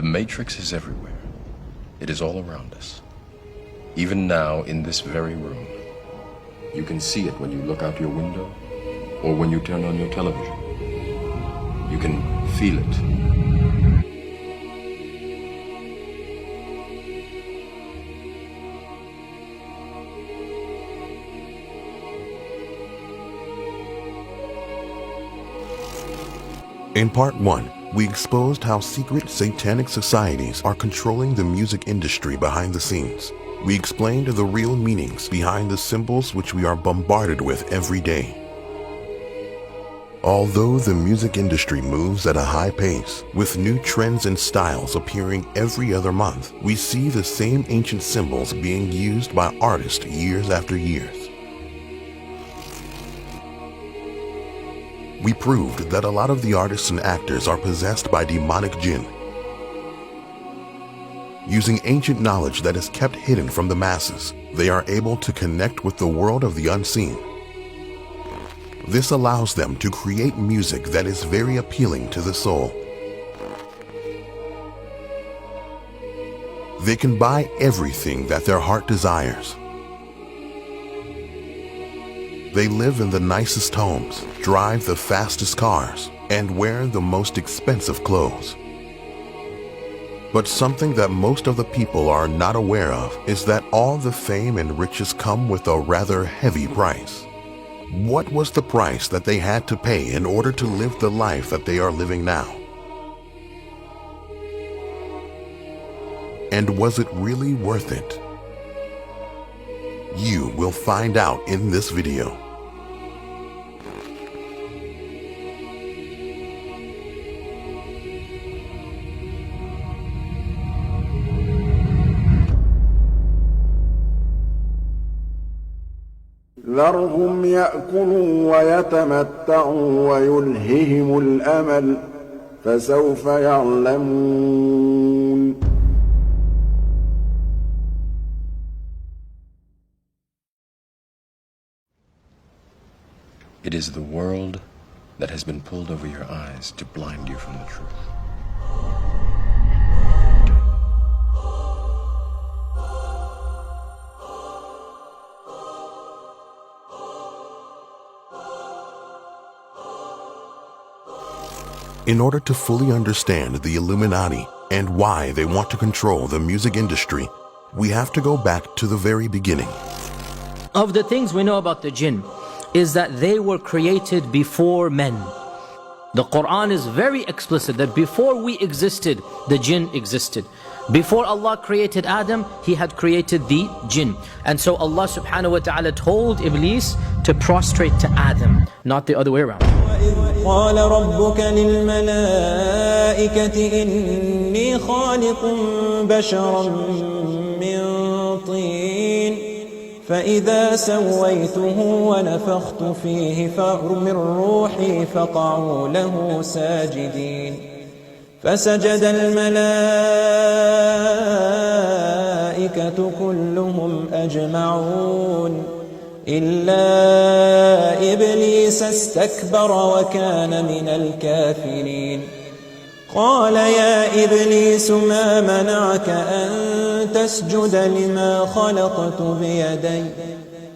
The matrix is everywhere. It is all around us. Even now, in this very room. You can see it when you look out your window or when you turn on your television. You can feel it. In part 1, we exposed how secret satanic societies are controlling the music industry behind the scenes. We explained the real meanings behind the symbols which we are bombarded with every day. Although the music industry moves at a high pace, with new trends and styles appearing every other month, we see the same ancient symbols being used by artists years after years. We proved that a lot of the artists and actors are possessed by demonic jinn. Using ancient knowledge that is kept hidden from the masses, they are able to connect with the world of the unseen. This allows them to create music that is very appealing to the soul. They can buy everything that their heart desires. They live in the nicest homes, drive the fastest cars, and wear the most expensive clothes. But something that most of the people are not aware of is that all the fame and riches come with a rather heavy price. What was the price that they had to pay in order to live the life that they are living now? And was it really worth it? You will find out in this video. ذرهم يأكلوا ويتمتعوا ويلههم الأمل فسوف يعلمون. It is the world that has been pulled over your eyes to blind you from the truth. In order to fully understand the Illuminati and why they want to control the music industry, we have to go back to the very beginning. Of the things we know about the jinn is that they were created before men. The Quran is very explicit that before we existed, the jinn existed. Before Allah created Adam, He had created the jinn. And so Allah subhanahu wa ta'ala told Iblis to prostrate to Adam, not the other way around. قال ربك للملائكة إني خالق بشرا من طين فإذا سويته ونفخت فيه من روحي فقعوا له ساجدين فسجد الملائكة كلهم أجمعون إلا إبليس استكبر وكان من الكافرين قال يا إبليس ما منعك أن تسجد لما خلقت بيدي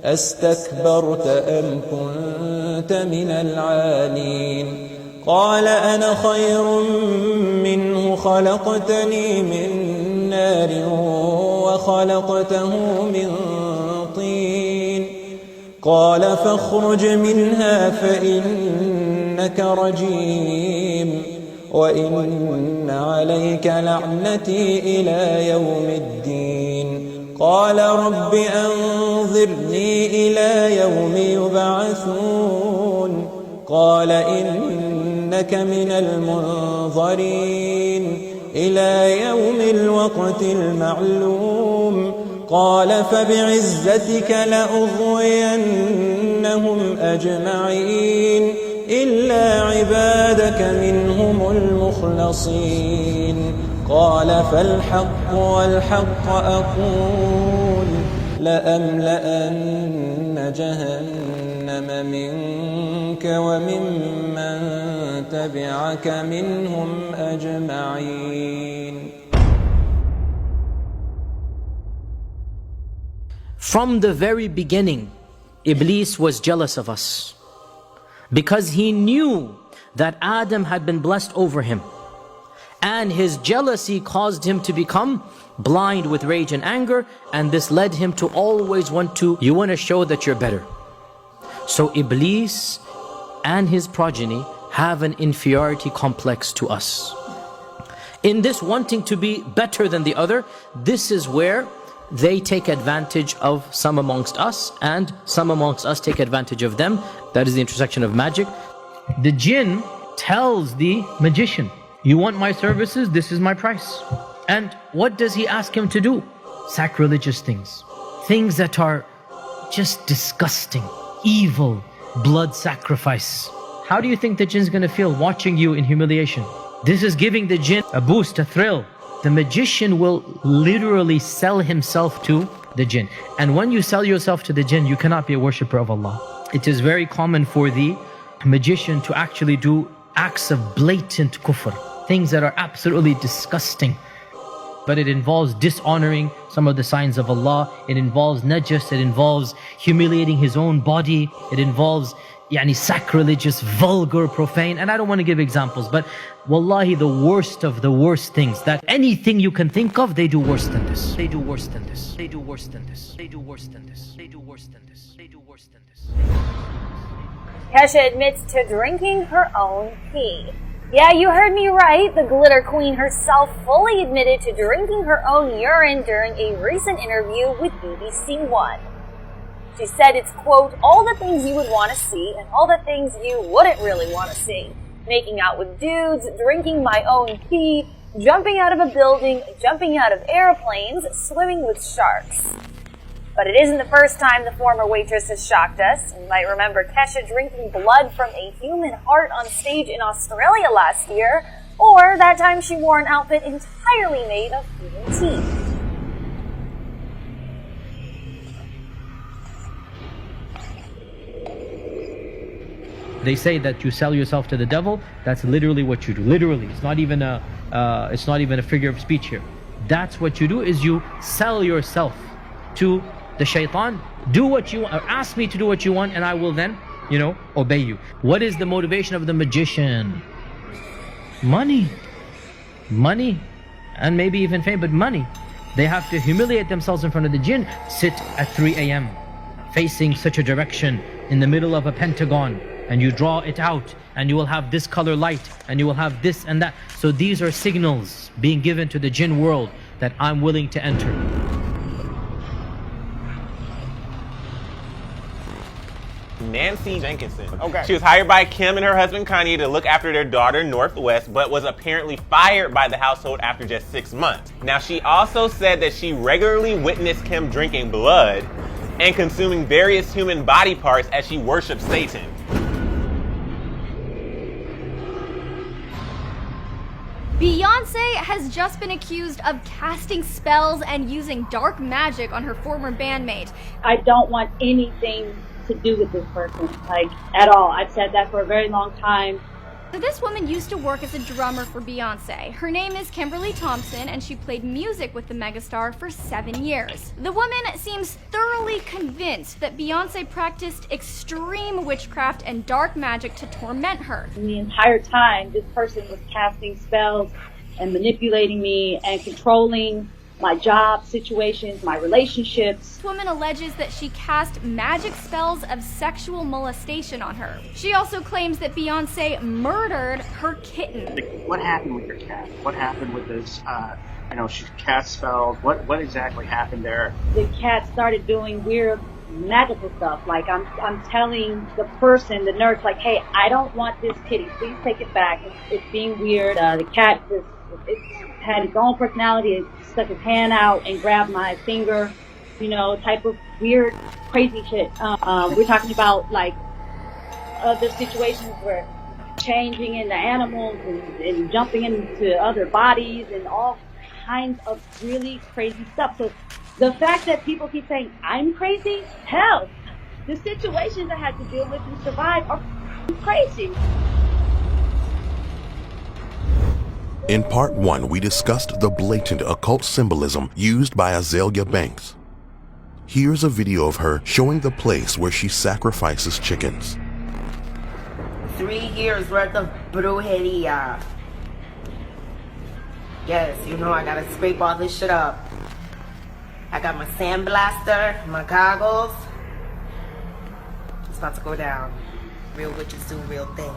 أستكبرت أم كنت من العالين قال أنا خير منه خلقتني من نار وخلقته من طين قال فاخرج منها فإنك رجيم وإن عليك لعنتي إلى يوم الدين قال رب أنظرني إلى يوم يبعثون قال إنك من المنظرين إلى يوم الوقت المعلوم قال فبعزتك لأغوينهم أجمعين إلا عبادك منهم المخلصين قال فالحق والحق أقول لأملأن جهنم منك وممن تبعك منهم أجمعين. From the very beginning, Iblis was jealous of us because he knew that Adam had been blessed over him, and his jealousy caused him to become blind with rage and anger, and this led him to always want to show that you're better. So Iblis and his progeny have an inferiority complex to us. In this wanting to be better than the other, this is where they take advantage of some amongst us, and some amongst us take advantage of them. That is the intersection of magic. The jinn tells the magician, you want my services? This is my price. And what does he ask him to do? Sacrilegious things. Things that are just disgusting, evil, blood sacrifice. How do you think the jinn is going to feel watching you in humiliation? This is giving the jinn a boost, a thrill. The magician will literally sell himself to the jinn. And when you sell yourself to the jinn, you cannot be a worshipper of Allah. It is very common for the magician to actually do acts of blatant kufr, things that are absolutely disgusting. But it involves dishonoring some of the signs of Allah. It involves najas, it involves humiliating his own body. It involves sacrilegious, vulgar, profane. And I don't want to give examples, but wallahi, the worst of the worst things, that anything you can think of, they do worse than this. They do worse than this. They do worse than this. They do worse than this. They do worse than this. They do worse than this. Kesha admits to drinking her own pee. Yeah, you heard me right. The glitter queen herself fully admitted to drinking her own urine during a recent interview with BBC One. She said it's, quote, all the things you would want to see and all the things you wouldn't really want to see. Making out with dudes, drinking my own pee, jumping out of a building, jumping out of airplanes, swimming with sharks. But it isn't the first time the former waitress has shocked us. You might remember Kesha drinking blood from a human heart on stage in Australia last year, or that time she wore an outfit entirely made of human teeth. They say that you sell yourself to the devil. That's literally what you do. Literally, it's not even a figure of speech here. That's what you do, is you sell yourself to the shaitan. Do what you want, or ask me to do what you want, and I will then, obey you. What is the motivation of the magician? Money. Money. And maybe even fame, but money. They have to humiliate themselves in front of the jinn, sit at 3 a.m. facing such a direction in the middle of a pentagon, and you draw it out, and you will have this color light, and you will have this and that. So these are signals being given to the jinn world that I'm willing to enter. Nancy Jenkinson. Okay. She was hired by Kim and her husband Kanye to look after their daughter Northwest, but was apparently fired by the household after just 6 months. Now, she also said that she regularly witnessed Kim drinking blood and consuming various human body parts as she worshipped Satan. Beyonce has just been accused of casting spells and using dark magic on her former bandmate. I don't want anything to do with this person, at all. I've said that for a very long time. So this woman used to work as a drummer for Beyonce. Her name is Kimberly Thompson, and she played music with the megastar for 7 years. The woman seems thoroughly convinced that Beyonce practiced extreme witchcraft and dark magic to torment her. And the entire time, this person was casting spells and manipulating me and controlling my job situations, my relationships. This woman alleges that she cast magic spells of sexual molestation on her. She also claims that Beyonce murdered her kitten. What happened with your cat? What happened with this? She cast spells. What exactly happened there? The cat started doing weird magical stuff. I'm telling the person, the nurse, hey, I don't want this kitty. Please take it back. It's being weird. The cat it had its own personality. It stuck his hand out and grabbed my finger, type of weird, crazy shit. We're talking about other situations where changing into animals and jumping into other bodies and all kinds of really crazy stuff. So The fact that people keep saying I'm crazy, hell, the situations I had to deal with and survive are crazy. In part 1, we discussed the blatant occult symbolism used by Azalea Banks. Here's a video of her showing the place where she sacrifices chickens. 3 years worth of brujeria. Yes, you know I gotta scrape all this shit up. I got my sandblaster, my goggles. It's about to go down. Real witches do real things.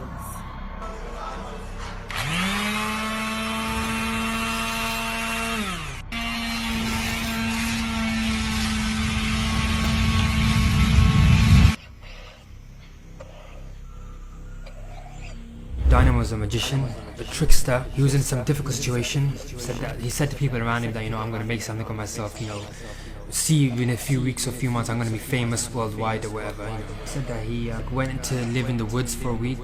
Dynamo was a magician, a trickster. He was in some difficult situation. He said to people around him that, I'm going to make something of myself, see you in a few weeks or few months, I'm going to be famous worldwide or whatever. He said that he went to live in the woods for a week,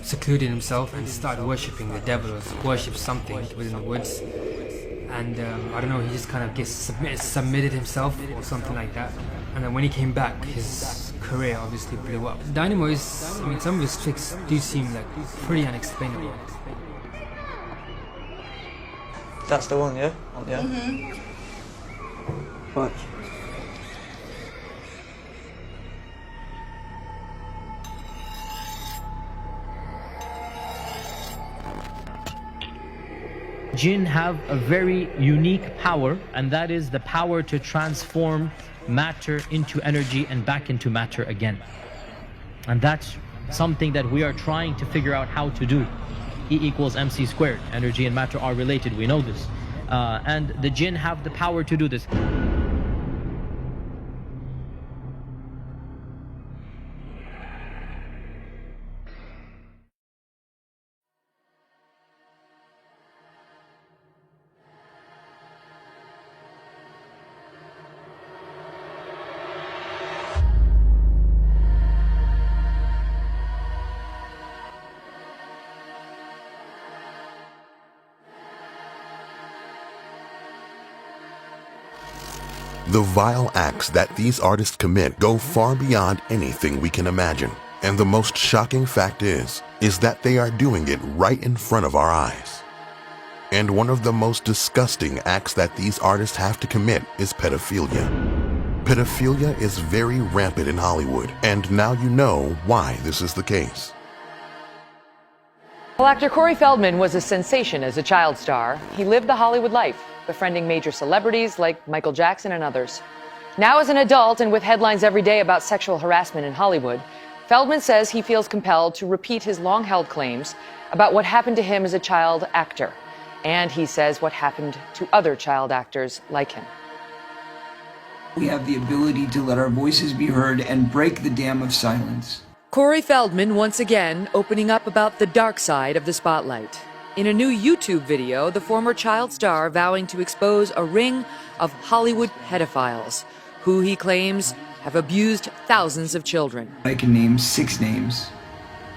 secluded himself and started worshipping the devil, or worshipped something within the woods. And I don't know, he just kind of submitted himself or something like that. And then when he came back, his career obviously blew up. Dynamo is, some of his tricks do seem like pretty unexplainable. That's the one, yeah? Yeah. Mm-hmm. Watch. Jinn have a very unique power, and that is the power to transform matter into energy and back into matter again. And that's something that we are trying to figure out how to do. E equals mc squared. Energy and matter are related, we know this. And the jinn have the power to do this. The vile acts that these artists commit go far beyond anything we can imagine. And the most shocking fact is that they are doing it right in front of our eyes. And one of the most disgusting acts that these artists have to commit is pedophilia. Pedophilia is very rampant in Hollywood, and now you know why this is the case. Well, actor Corey Feldman was a sensation as a child star. He lived the Hollywood life, befriending major celebrities like Michael Jackson and others. Now as an adult and with headlines every day about sexual harassment in Hollywood, Feldman says he feels compelled to repeat his long-held claims about what happened to him as a child actor. And he says what happened to other child actors like him. We have the ability to let our voices be heard and break the dam of silence. Corey Feldman once again opening up about the dark side of the spotlight. In a new YouTube video, the former child star vowing to expose a ring of Hollywood pedophiles, who he claims have abused thousands of children. I can name 6 names.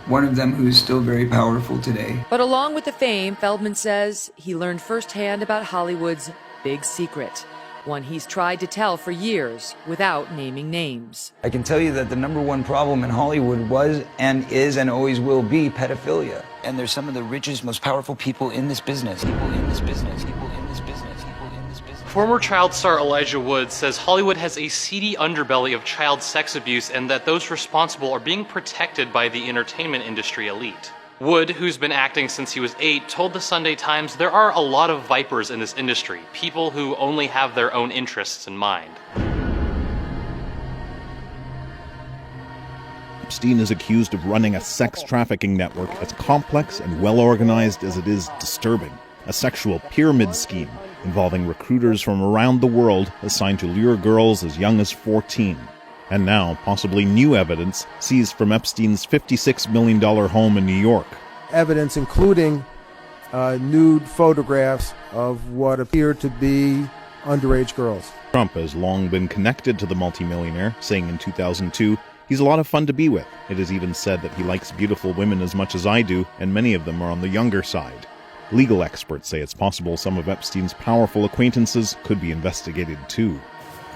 One of them who is still very powerful today. But along with the fame, Feldman says he learned firsthand about Hollywood's big secret, one he's tried to tell for years without naming names. I can tell you that the #1 problem in Hollywood was and is and always will be pedophilia. And there's some of the richest, most powerful people in this business. Former child star Elijah Wood says Hollywood has a seedy underbelly of child sex abuse and that those responsible are being protected by the entertainment industry elite. Wood, who's been acting since he was 8, told the Sunday Times there are a lot of vipers in this industry, people who only have their own interests in mind. Epstein is accused of running a sex trafficking network as complex and well-organized as it is disturbing. A sexual pyramid scheme involving recruiters from around the world assigned to lure girls as young as 14. And now, possibly new evidence seized from Epstein's $56 million home in New York. Evidence including nude photographs of what appear to be underage girls. Trump has long been connected to the multimillionaire, saying in 2002, "He's a lot of fun to be with." It is even said that he likes beautiful women as much as I do, and many of them are on the younger side. Legal experts say it's possible some of Epstein's powerful acquaintances could be investigated too.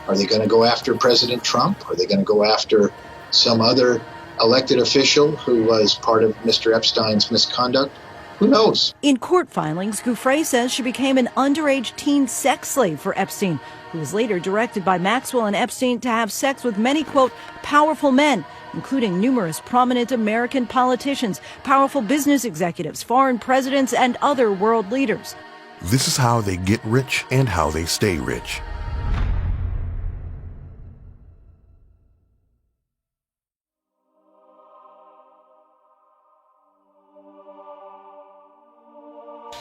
Are they going to go after President Trump? Are they going to go after some other elected official who was part of Mr. Epstein's misconduct? Who knows? In court filings, Gouffre says she became an underage teen sex slave for Epstein, who was later directed by Maxwell and Epstein to have sex with many, quote, powerful men, including numerous prominent American politicians, powerful business executives, foreign presidents, and other world leaders. This is how they get rich and how they stay rich.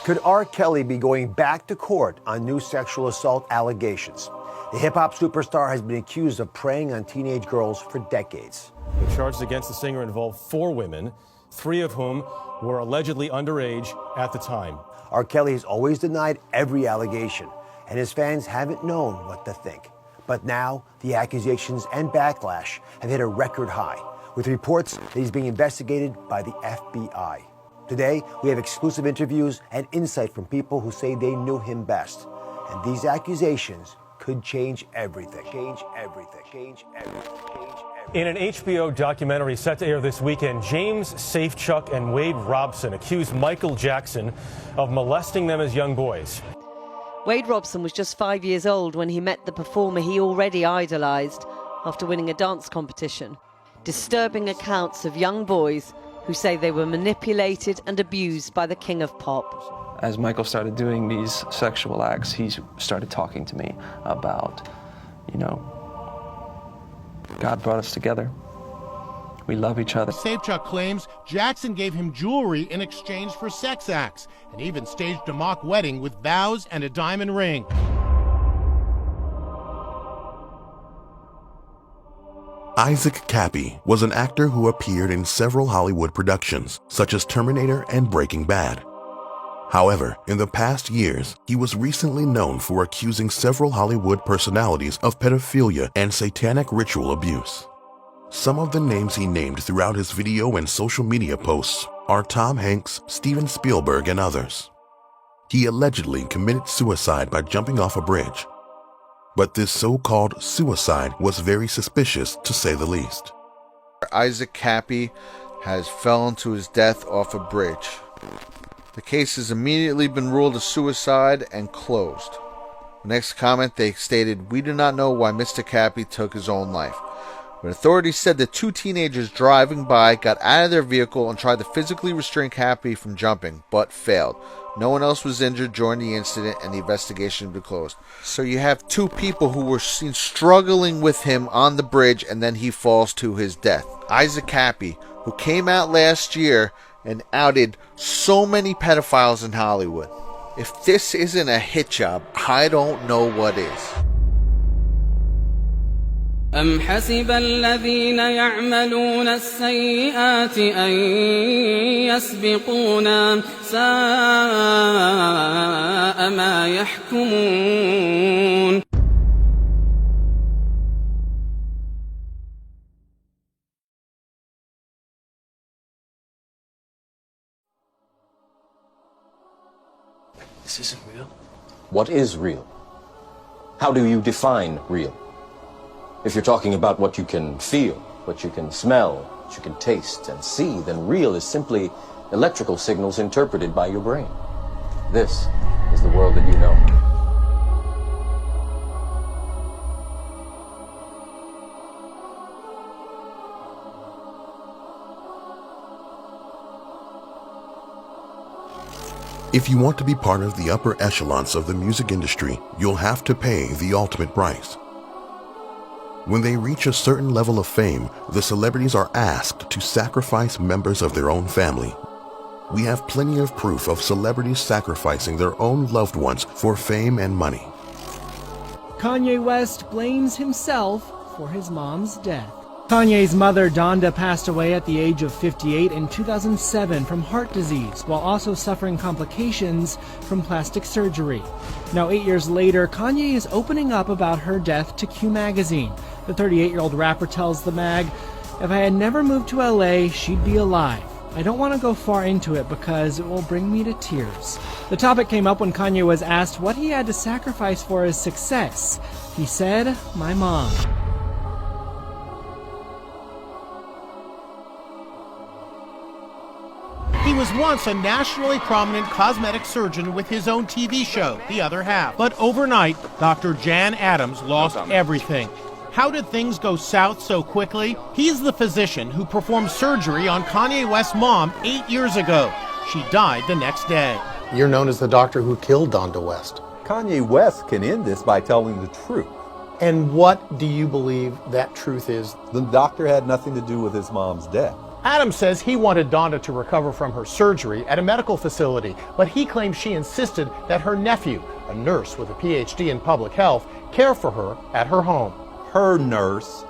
Could R. Kelly be going back to court on new sexual assault allegations? The hip-hop superstar has been accused of preying on teenage girls for decades. The charges against the singer involve 4 women, 3 of whom were allegedly underage at the time. R. Kelly has always denied every allegation, and his fans haven't known what to think. But now, the accusations and backlash have hit a record high, with reports that he's being investigated by the FBI. Today, we have exclusive interviews and insight from people who say they knew him best. And these accusations could change everything. In an HBO documentary set to air this weekend, James Safechuck and Wade Robson accused Michael Jackson of molesting them as young boys. Wade Robson was just 5 years old when he met the performer he already idolized after winning a dance competition. Disturbing accounts of young boys who say they were manipulated and abused by the king of pop. As Michael started doing these sexual acts, he started talking to me about, God brought us together. We love each other. Safechuck claims Jackson gave him jewelry in exchange for sex acts and even staged a mock wedding with vows and a diamond ring. Isaac Cappy was an actor who appeared in several Hollywood productions, such as Terminator and Breaking Bad. However, in the past years, he was recently known for accusing several Hollywood personalities of pedophilia and satanic ritual abuse. Some of the names he named throughout his video and social media posts are Tom Hanks, Steven Spielberg, and others. He allegedly committed suicide by jumping off a bridge. But this so-called suicide was very suspicious, to say the least. Isaac Cappy has fallen to his death off a bridge. The case has immediately been ruled a suicide and closed. The next comment, they stated, "We do not know why Mr. Cappy took his own life." But authorities said that 2 teenagers driving by got out of their vehicle and tried to physically restrain Cappy from jumping, but failed. No one else was injured during the incident, and the investigation has been closed. So you have 2 people who were seen struggling with him on the bridge, and then he falls to his death. Isaac Cappy, who came out last year and outed so many pedophiles in Hollywood. If this isn't a hit job, I don't know what is. أم حسب الذين يعملون السيئات أن يسبقونا ساء ما يحكمون. This isn't real. What is real? How do you define real? If you're talking about what you can feel, what you can smell, what you can taste and see, then real is simply electrical signals interpreted by your brain. This is the world that you know. If you want to be part of the upper echelons of the music industry, you'll have to pay the ultimate price. When they reach a certain level of fame, the celebrities are asked to sacrifice members of their own family. We have plenty of proof of celebrities sacrificing their own loved ones for fame and money. Kanye West blames himself for his mom's death. Kanye's mother, Donda, passed away at the age of 58 in 2007 from heart disease, while also suffering complications from plastic surgery. Now, 8 years later, Kanye is opening up about her death to Q Magazine. The 38-year-old rapper tells the mag, "If I had never moved to LA, she'd be alive. I don't want to go far into it because it will bring me to tears. The topic came up when Kanye was asked what he had to sacrifice for his success. He said, "My mom." He was once a nationally prominent cosmetic surgeon with his own TV show, The Other Half. But overnight, Dr. Jan Adams lost everything. How did things go south so quickly? He's the physician who performed surgery on Kanye West's mom 8 years ago. She died the next day. You're known as the doctor who killed Donda West. Kanye West can end this by telling the truth. And what do you believe that truth is? The doctor had nothing to do with his mom's death. Adams says he wanted Donda to recover from her surgery at a medical facility, but he claims she insisted that her nephew, a nurse with a PhD in public health, care for her at her home. Her nurse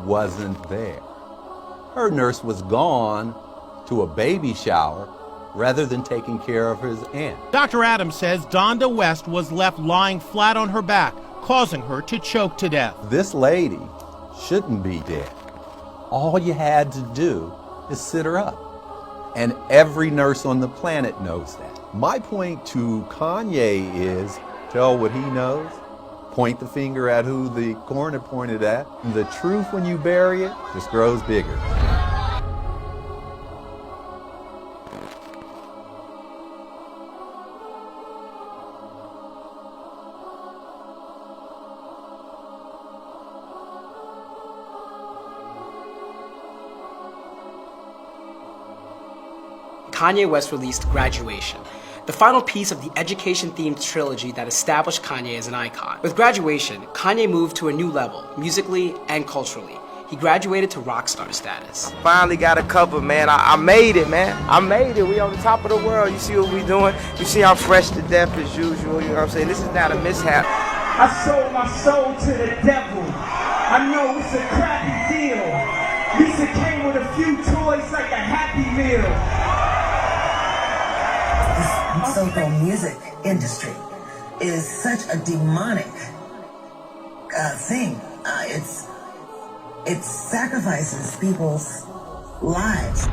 wasn't there. Her nurse was gone to a baby shower rather than taking care of his aunt. Dr. Adams says Donda West was left lying flat on her back, causing her to choke to death. This lady shouldn't be dead. All you had to do is sit her up. And every nurse on the planet knows that. My point to Kanye is tell what he knows, point the finger at who the coroner pointed at. And the truth, when you bury it, just grows bigger. Kanye West released Graduation, the final piece of the education-themed trilogy that established Kanye as an icon. With Graduation, Kanye moved to a new level, musically and culturally. He graduated to rock star status. Finally got a cover, man. I made it, man. I made it. We on the top of the world. You see what we doing? You see I'm fresh to death as usual. You know what I'm saying? This is not a mishap. I sold my soul to the devil. I know it's a crappy deal. Lisa came with a few toys like a Happy Meal. This so-called music industry is such a demonic thing. It sacrifices people's lives.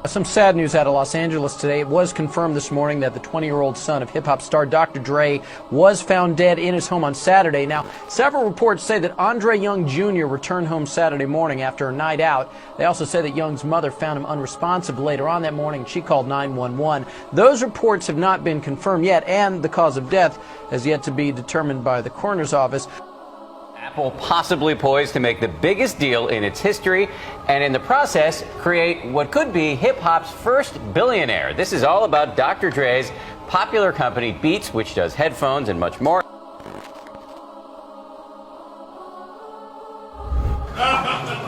Some sad news out of Los Angeles today. It was confirmed this morning that the 20-year-old son of hip-hop star Dr. Dre was found dead in his home on Saturday. Now, several reports say that Andre Young Jr. returned home Saturday morning after a night out. They also say that Young's mother found him unresponsive later on that morning. She called 911. Those reports have not been confirmed yet, and the cause of death has yet to be determined by the coroner's office. Apple possibly poised to make the biggest deal in its history and in the process create what could be hip-hop's first billionaire. This is all about Dr. Dre's popular company Beats, which does headphones and much more.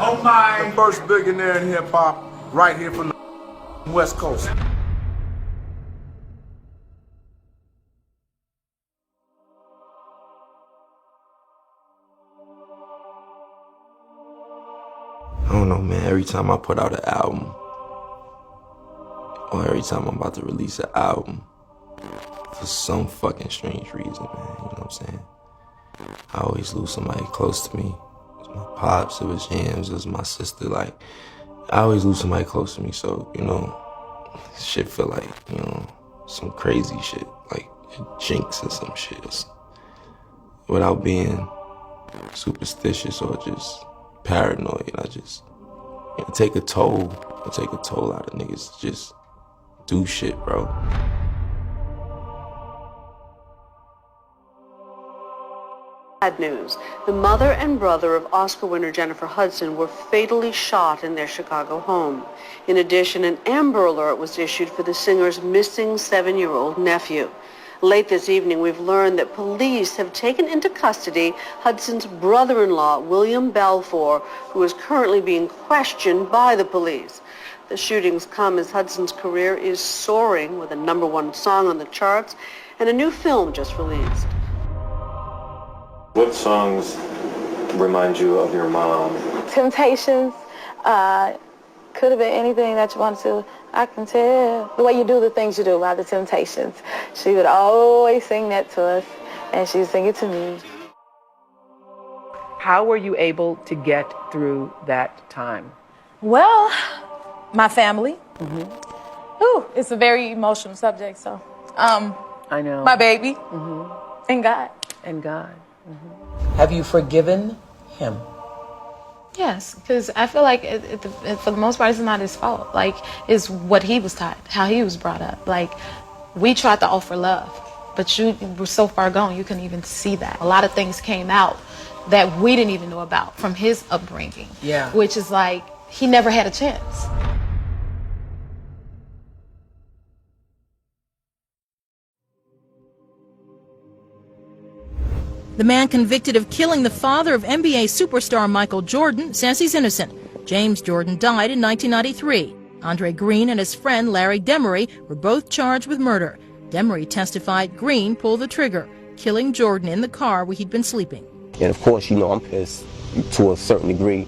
Oh my! First billionaire in hip-hop right here from the West Coast. I don't know, man. Every time I put out an album, or every time I'm about to release an album, for some fucking strange reason, man, you know what I'm saying? I always lose somebody close to me. It was my pops, it was James, it was my sister, like, I always lose somebody close to me, so, you know, shit feel like, you know, some crazy shit, like a jinx or some shit. Without being superstitious or just paranoid, I just take a toll. I take a toll out of niggas to just do shit, bro. Bad news. The mother and brother of Oscar winner Jennifer Hudson were fatally shot in their Chicago home. In addition, an Amber Alert was issued for the singer's missing 7-year-old nephew. Late this evening, we've learned that police have taken into custody Hudson's brother-in-law, William Balfour, who is currently being questioned by the police. The shootings come as Hudson's career is soaring with a #1 song on the charts and a new film just released. What songs remind you of your mom? Temptations. Could have been anything that you wanted to. I can tell the way you do the things you do by the Temptations. She would always sing that to us, and she'd sing it to me. How were you able to get through that time? Well, My family. Ooh, it's a very emotional subject, so. I know. My baby. And God. And God. Have you forgiven him? Yes, because I feel like for the most part, it's not his fault. Like, it's what he was taught, how he was brought up. Like, we tried to offer love, but you were so far gone, you couldn't even see that. A lot of things came out that we didn't even know about from his upbringing. Yeah. Which is like, he never had a chance. The man convicted of killing the father of NBA superstar Michael Jordan says he's innocent. James Jordan died in 1993. Andre Green and his friend Larry Demery were both charged with murder. Demery testified Green pulled the trigger, killing Jordan in the car where he'd been sleeping. And of course, you know, I'm pissed to a certain degree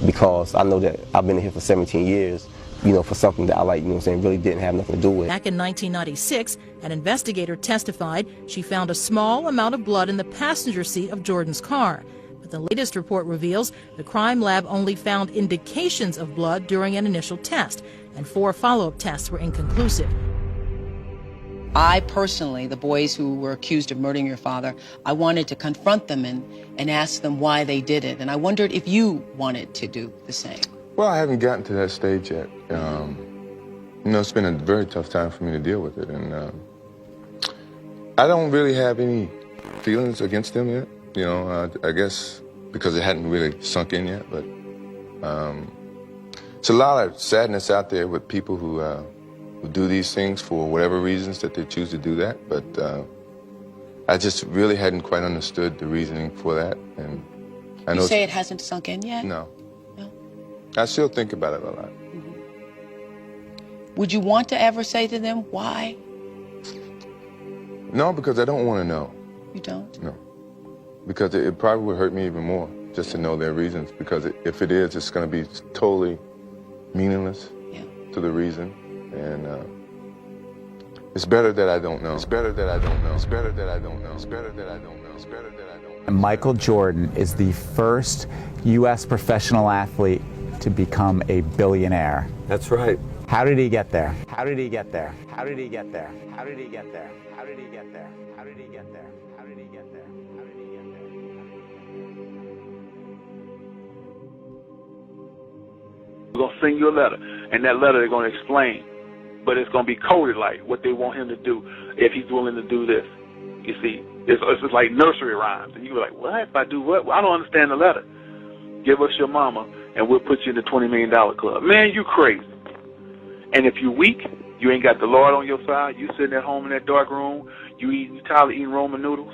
because I know that I've been here for 17 years, you know, for something that I like, you know what I'm saying, really didn't have nothing to do with. Back in 1996, an investigator testified she found a small amount of blood in the passenger seat of Jordan's car. But the latest report reveals the crime lab only found indications of blood during an initial test, and 4 follow-up tests were inconclusive. I personally, the boys who were accused of murdering your father, I wanted to confront them and ask them why they did it. And I wondered if you wanted to do the same. Well, I haven't gotten to that stage yet. You know, it's been a very tough time for me to deal with it. And I don't really have any feelings against them yet. You know, I guess because it hadn't really sunk in yet. But it's a lot of sadness out there with people who do these things for whatever reasons that they choose to do that. But I just really hadn't quite understood the reasoning for that. And I know You say it hasn't sunk in yet? No. I still think about it a lot. Would you want to ever say to them why? No, because I don't want to know. You don't? No. Because it probably would hurt me even more just to know their reasons. Because if it is, it's going to be totally meaningless to the reason. And it's better that I don't know. It's better that I don't know. It's better that I don't know. It's better that I don't know. It's better that I don't know. Michael Jordan is the first U.S. professional athlete to become a billionaire. That's right. How did he get there? How did he get there? How did he get there? How did he get there? How did he get there? How did he get there? How did he get there? How did he get there? We're going to send you a letter, and that letter they're going to explain, but it's going to be coded like what they want him to do if he's willing to do this. You see, it's just like nursery rhymes, and you're like, what? If I do what? Well, I don't understand the letter. Give us your mama, and we'll put you in the $20 million club. Man, you crazy. And if you're weak, you ain't got the Lord on your side, you sitting at home in that dark room, you tired of eating Roman noodles,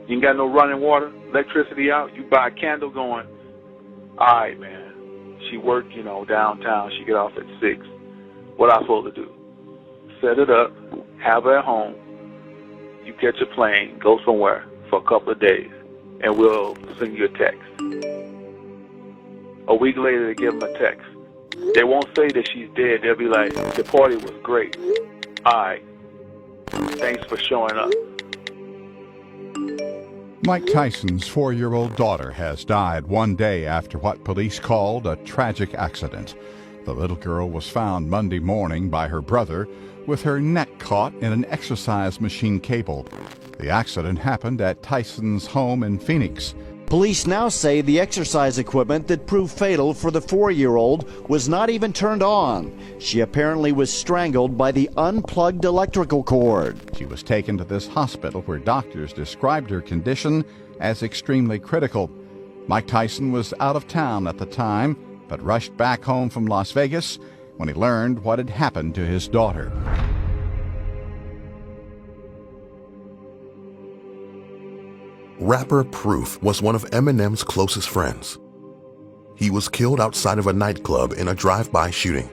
you ain't got no running water, electricity out, you buy a candle going, all right, man, she worked, you know, downtown, she get off at 6. What I supposed to do? Set it up, have her at home, you catch a plane, go somewhere for a couple of days, and we'll send you a text. A week later, they give them a text. They won't say that she's dead. They'll be like, the party was great. All right. Thanks for showing up. Mike Tyson's 4-year-old daughter has died one day after what police called a tragic accident. The little girl was found Monday morning by her brother with her neck caught in an exercise machine cable. The accident happened at Tyson's home in Phoenix. Police now say the exercise equipment that proved fatal for the 4-year-old was not even turned on. She apparently was strangled by the unplugged electrical cord. She was taken to this hospital where doctors described her condition as extremely critical. Mike Tyson was out of town at the time, but rushed back home from Las Vegas when he learned what had happened to his daughter. Rapper Proof was one of Eminem's closest friends. He was killed outside of a nightclub in a drive-by shooting.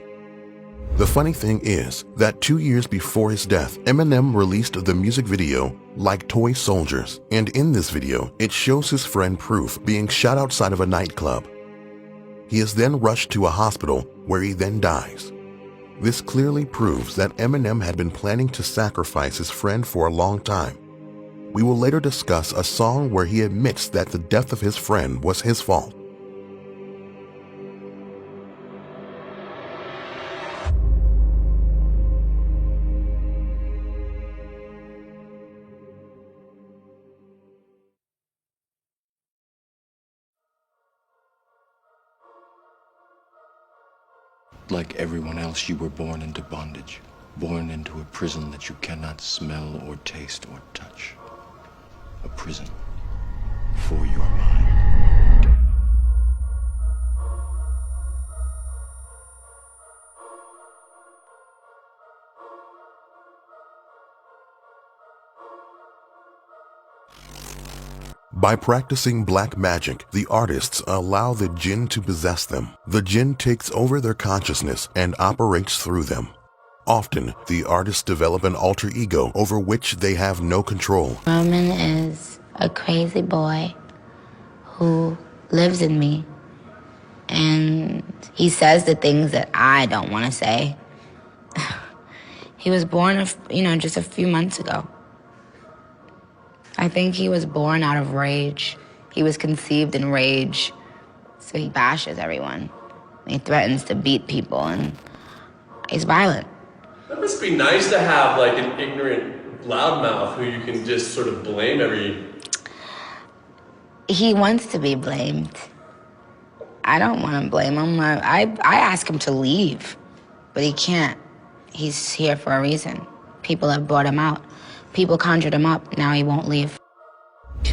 The funny thing is that 2 years before his death, Eminem released the music video Like Toy Soldiers, and in this video, it shows his friend Proof being shot outside of a nightclub. He is then rushed to a hospital where he then dies. This clearly proves that Eminem had been planning to sacrifice his friend for a long time. We will later discuss a song where he admits that the death of his friend was his fault. Like everyone else, you were born into bondage, born into a prison that you cannot smell or taste or touch. A prison for your mind. By practicing black magic, the artists allow the jinn to possess them. The jinn takes over their consciousness and operates through them. Often, the artists develop an alter ego over which they have no control. Roman is a crazy boy who lives in me, and he says the things that I don't want to say. He was born, just a few months ago. I think he was born out of rage. He was conceived in rage, so he bashes everyone. He threatens to beat people, and he's violent. That must be nice to have like an ignorant loudmouth who you can just sort of blame every... He wants to be blamed. I don't want to blame him. I ask him to leave, but he can't. He's here for a reason. People have brought him out. People conjured him up. Now he won't leave.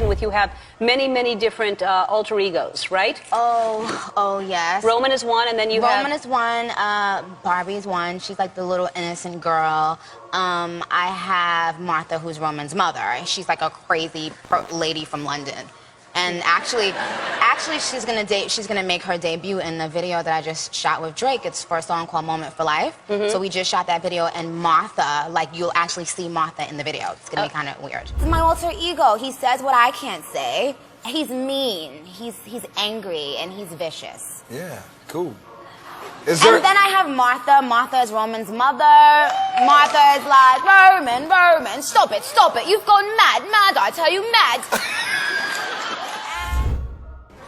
With you have many different alter egos, right? Oh yes. Roman is one, and then Roman is one. Barbie is one. She's like the little innocent girl. I have Martha, who's Roman's mother. She's like a crazy lady from London. And actually, she's gonna make her debut in the video that I just shot with Drake. It's for a song called "Moment for Life." So we just shot that video, and Martha, you'll actually see Martha in the video. It's gonna be kind of weird. It's my alter ego. He says what I can't say. He's mean. He's angry, and he's vicious. Yeah, cool. And then I have Martha. Martha is Roman's mother. Martha is like, Roman, stop it. You've gone mad, I tell you, mad.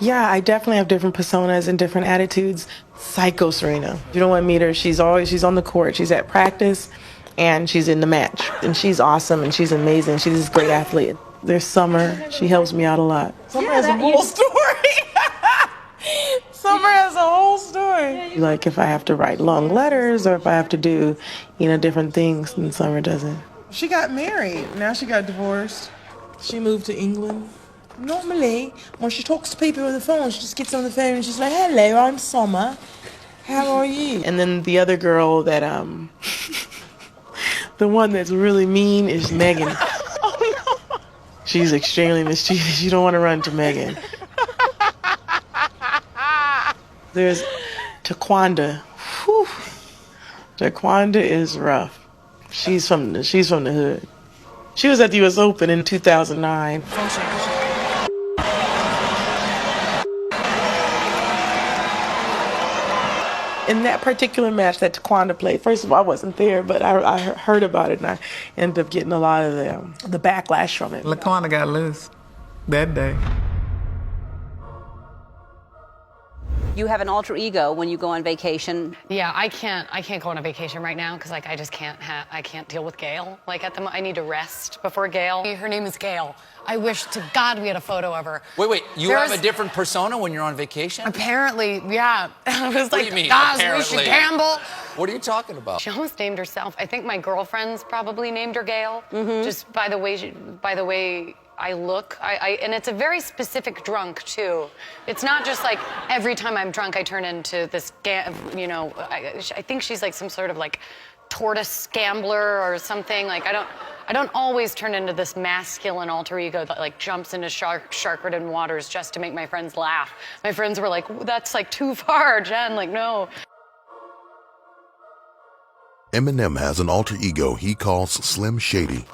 Yeah, I definitely have different personas and different attitudes. Psycho Serena. You don't want to meet her. She's on the court. She's at practice, and she's in the match. And she's awesome, and she's amazing. She's this great athlete. There's Summer. She helps me out a lot. Summer has a whole story. Summer has a whole story. Like if I have to write long letters or if I have to do, different things, then Summer doesn't. She got married. Now she got divorced. She moved to England. Normally, when she talks to people on the phone, she just gets on the phone and she's like, hello, I'm Summer. How are you? And then the other girl that, the one that's really mean is Megan. Oh, no. She's extremely mischievous. You don't want to run to Megan. There's Taquanda. Whew. Taquanda is rough. She's from the hood. She was at the U.S. Open in 2009. In that particular match that Taquanda played, first of all, I wasn't there, but I heard about it, and I ended up getting a lot of the backlash from it. Laquanda got loose that day. You have an alter ego when you go on vacation. Yeah, I can't go on a vacation right now because I just can't deal with Gail. I need to rest before Gail. Her name is Gail. I wish to God we had a photo of her. Wait, you have a different persona when you're on vacation? Apparently, yeah. I was What like, do you mean, guys, apparently? we should gamble. What are you talking about? She almost named herself. I think my girlfriends probably named her Gail, just by the way I look. And it's a very specific drunk too. It's not just like every time I'm drunk I turn into this, I think she's like some sort of like tortoise gambler or something. Like I don't always turn into this masculine alter ego that like jumps into shark-ridden waters just to make my friends laugh. My friends were like, that's like too far, Jen, like no. Eminem has an alter ego he calls Slim Shady.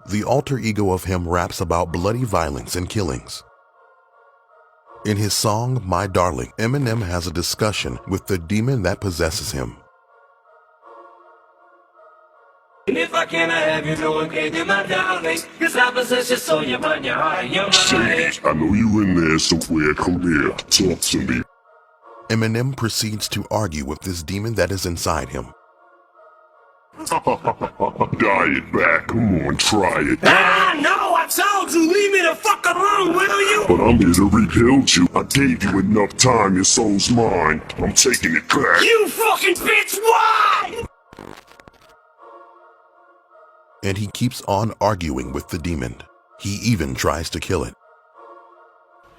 The alter ego of him raps about bloody violence and killings. In his song, My Darling, Eminem has a discussion with the demon that possesses him. And if I can, I have you know, okay, you're my darling. Cause I possess your soul, your mind, your heart, your mind. Sage, I know you in there somewhere. Come here, talk to me. Eminem proceeds to argue with this demon that is inside him. Diet back, come on, try it. Ah, no, I told you, leave me the fuck alone, will you? But I'm here to rebuild you. I gave you enough time, your soul's mine. I'm taking it back. You fucking bitch, why? And he keeps on arguing with the demon. He even tries to kill it.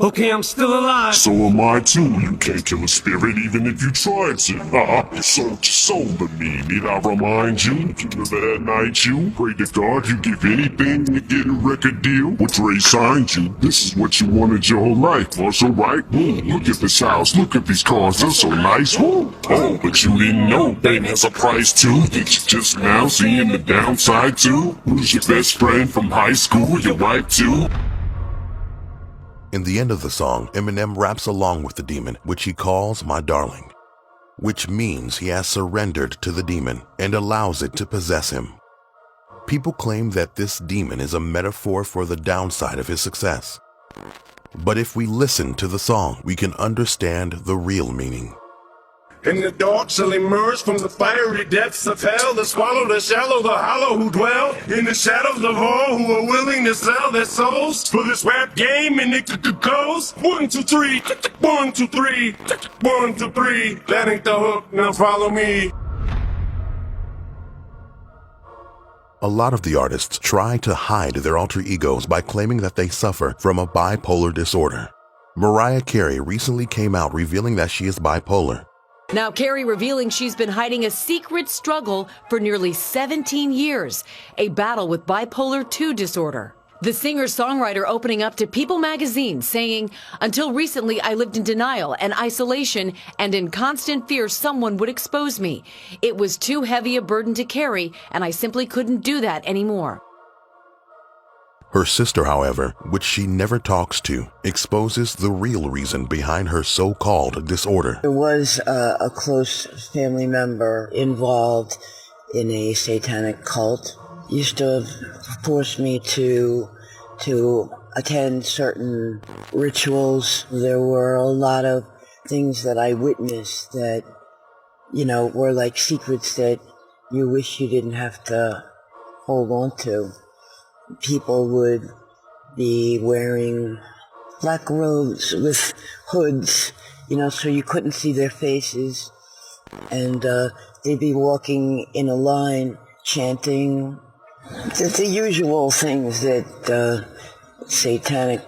Okay, I'm still alive. So am I too. You can't kill a spirit even if you tried to. You sold your soul to me. Need I remind you? Remember that night you prayed to God you give anything to get a record deal? Well, Dre signed you. This is what you wanted your whole life. Was so right? Look at this house. Look at these cars. They're so nice. Oh, but you didn't know fame has a price too. Did you just now seeing the downside too? Who's your best friend from high school? Your wife too? In the end of the song, Eminem raps along with the demon, which he calls my darling, which means he has surrendered to the demon and allows it to possess him. People claim that this demon is a metaphor for the downside of his success. But if we listen to the song, we can understand the real meaning. And the dark shall emerge from the fiery depths of hell, to swallow the shallow, the hollow who dwell in the shadows of all who are willing to sell their souls for this rap game and it goes 1, 2, 3, 1, 2, 3, 1, 2, 3. That ain't the hook, now follow me. A lot of the artists try to hide their alter egos by claiming that they suffer from a bipolar disorder. Mariah Carey recently came out revealing that she is bipolar. Now, Carey revealing she's been hiding a secret struggle for nearly 17 years, a battle with bipolar II disorder. The singer-songwriter opening up to People magazine, saying, "Until recently, I lived in denial and isolation and in constant fear someone would expose me. It was too heavy a burden to carry, and I simply couldn't do that anymore." Her sister, however, which she never talks to, exposes the real reason behind her so-called disorder. There was a close family member involved in a satanic cult. Used to force me to attend certain rituals. There were a lot of things that I witnessed that, you know, were like secrets that you wish you didn't have to hold on to. People would be wearing black robes with hoods, you know, so you couldn't see their faces. And they'd be walking in a line, chanting the usual things that satanic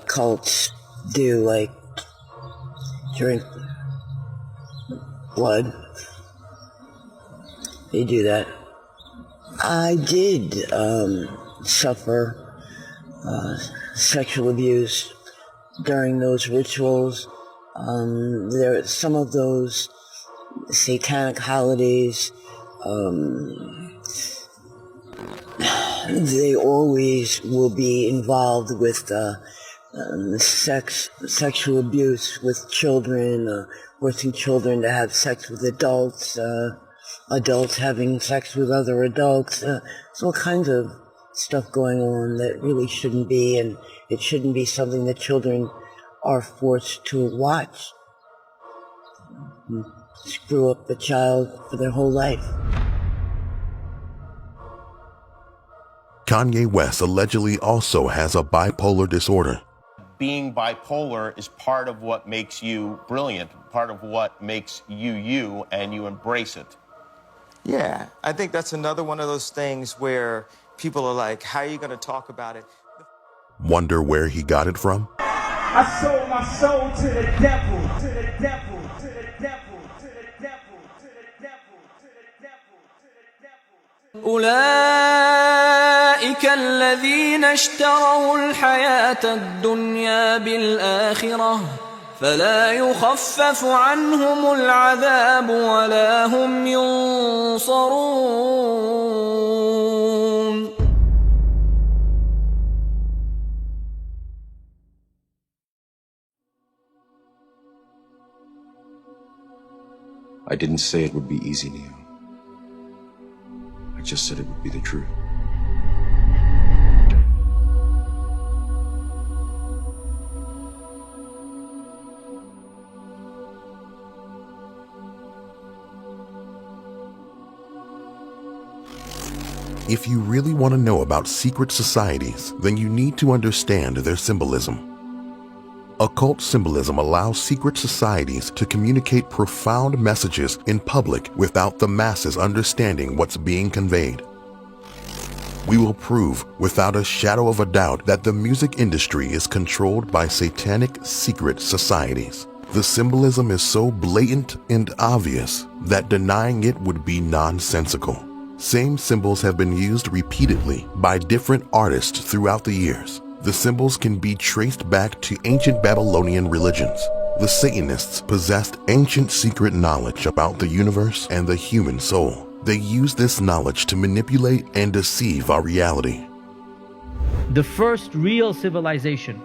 cults do, like drink blood. They do that. I did suffer sexual abuse during those rituals. Some of those satanic holidays, they always will be involved with sexual abuse with children, forcing children to have sex with adults, adults having sex with other adults. There's all kinds of stuff going on that really shouldn't be, and it shouldn't be something that children are forced to watch. Screw up the child for their whole life. Kanye West allegedly also has a bipolar disorder. Being bipolar is part of what makes you brilliant, part of what makes you you, and you embrace it. Yeah, I think that's another one of those things where people are like, how are you going to talk about it? Wonder where he got it from? I sold my soul to the devil, to the devil, to the devil, to the devil, to the devil, to the devil, to the devil. أولئك الذين اشتروا الحياة الدنيا بالآخرة فلا يخفف عنهم العذاب ولا هم ينصرون. I didn't say it would be easy, Neo. I just said it would be the truth. If you really want to know about secret societies, then you need to understand their symbolism. Occult symbolism allows secret societies to communicate profound messages in public without the masses understanding what's being conveyed. We will prove without a shadow of a doubt that the music industry is controlled by satanic secret societies. The symbolism is so blatant and obvious that denying it would be nonsensical. Same symbols have been used repeatedly by different artists throughout the years. The symbols can be traced back to ancient Babylonian religions. The Satanists possessed ancient secret knowledge about the universe and the human soul. They use this knowledge to manipulate and deceive our reality. The first real civilization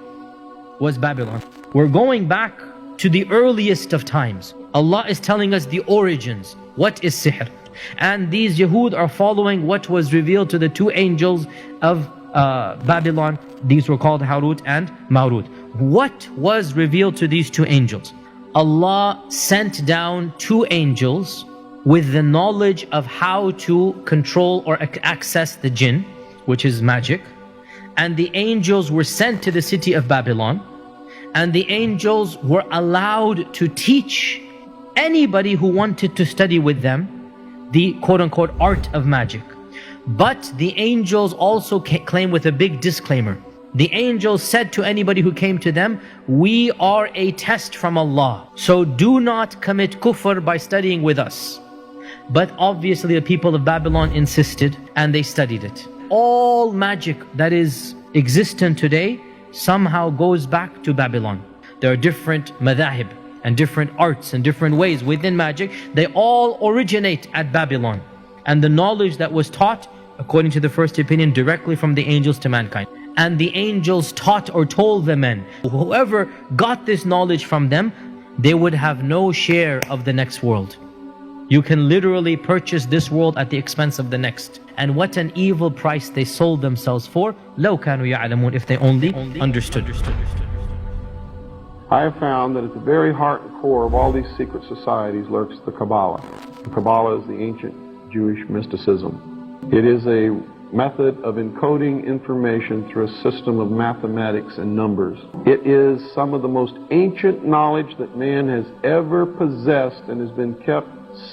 was Babylon. We're going back to the earliest of times. Allah is telling us the origins. What is sihr? And these Yahud are following what was revealed to the two angels of Babylon. These were called Harut and Marut. What was revealed to these two angels? Allah sent down two angels with the knowledge of how to control or access the jinn, which is magic. And the angels were sent to the city of Babylon. And the angels were allowed to teach anybody who wanted to study with them the quote-unquote art of magic. But the angels also claim with a big disclaimer. The angels said to anybody who came to them, we are a test from Allah, so do not commit kufr by studying with us. But obviously the people of Babylon insisted and they studied it. All magic that is existent today somehow goes back to Babylon. There are different madhahib and different arts and different ways within magic. They all originate at Babylon. And the knowledge that was taught, according to the first opinion, directly from the angels to mankind. And the angels taught or told the men, whoever got this knowledge from them, they would have no share of the next world. You can literally purchase this world at the expense of the next. And what an evil price they sold themselves for. لَوْ كَانُوا يَعْلَمُونَ, if they only understood. I have found that at the very heart and core of all these secret societies lurks the Kabbalah. The Kabbalah is the ancient Jewish mysticism. It is a method of encoding information through a system of mathematics and numbers. It is some of the most ancient knowledge that man has ever possessed and has been kept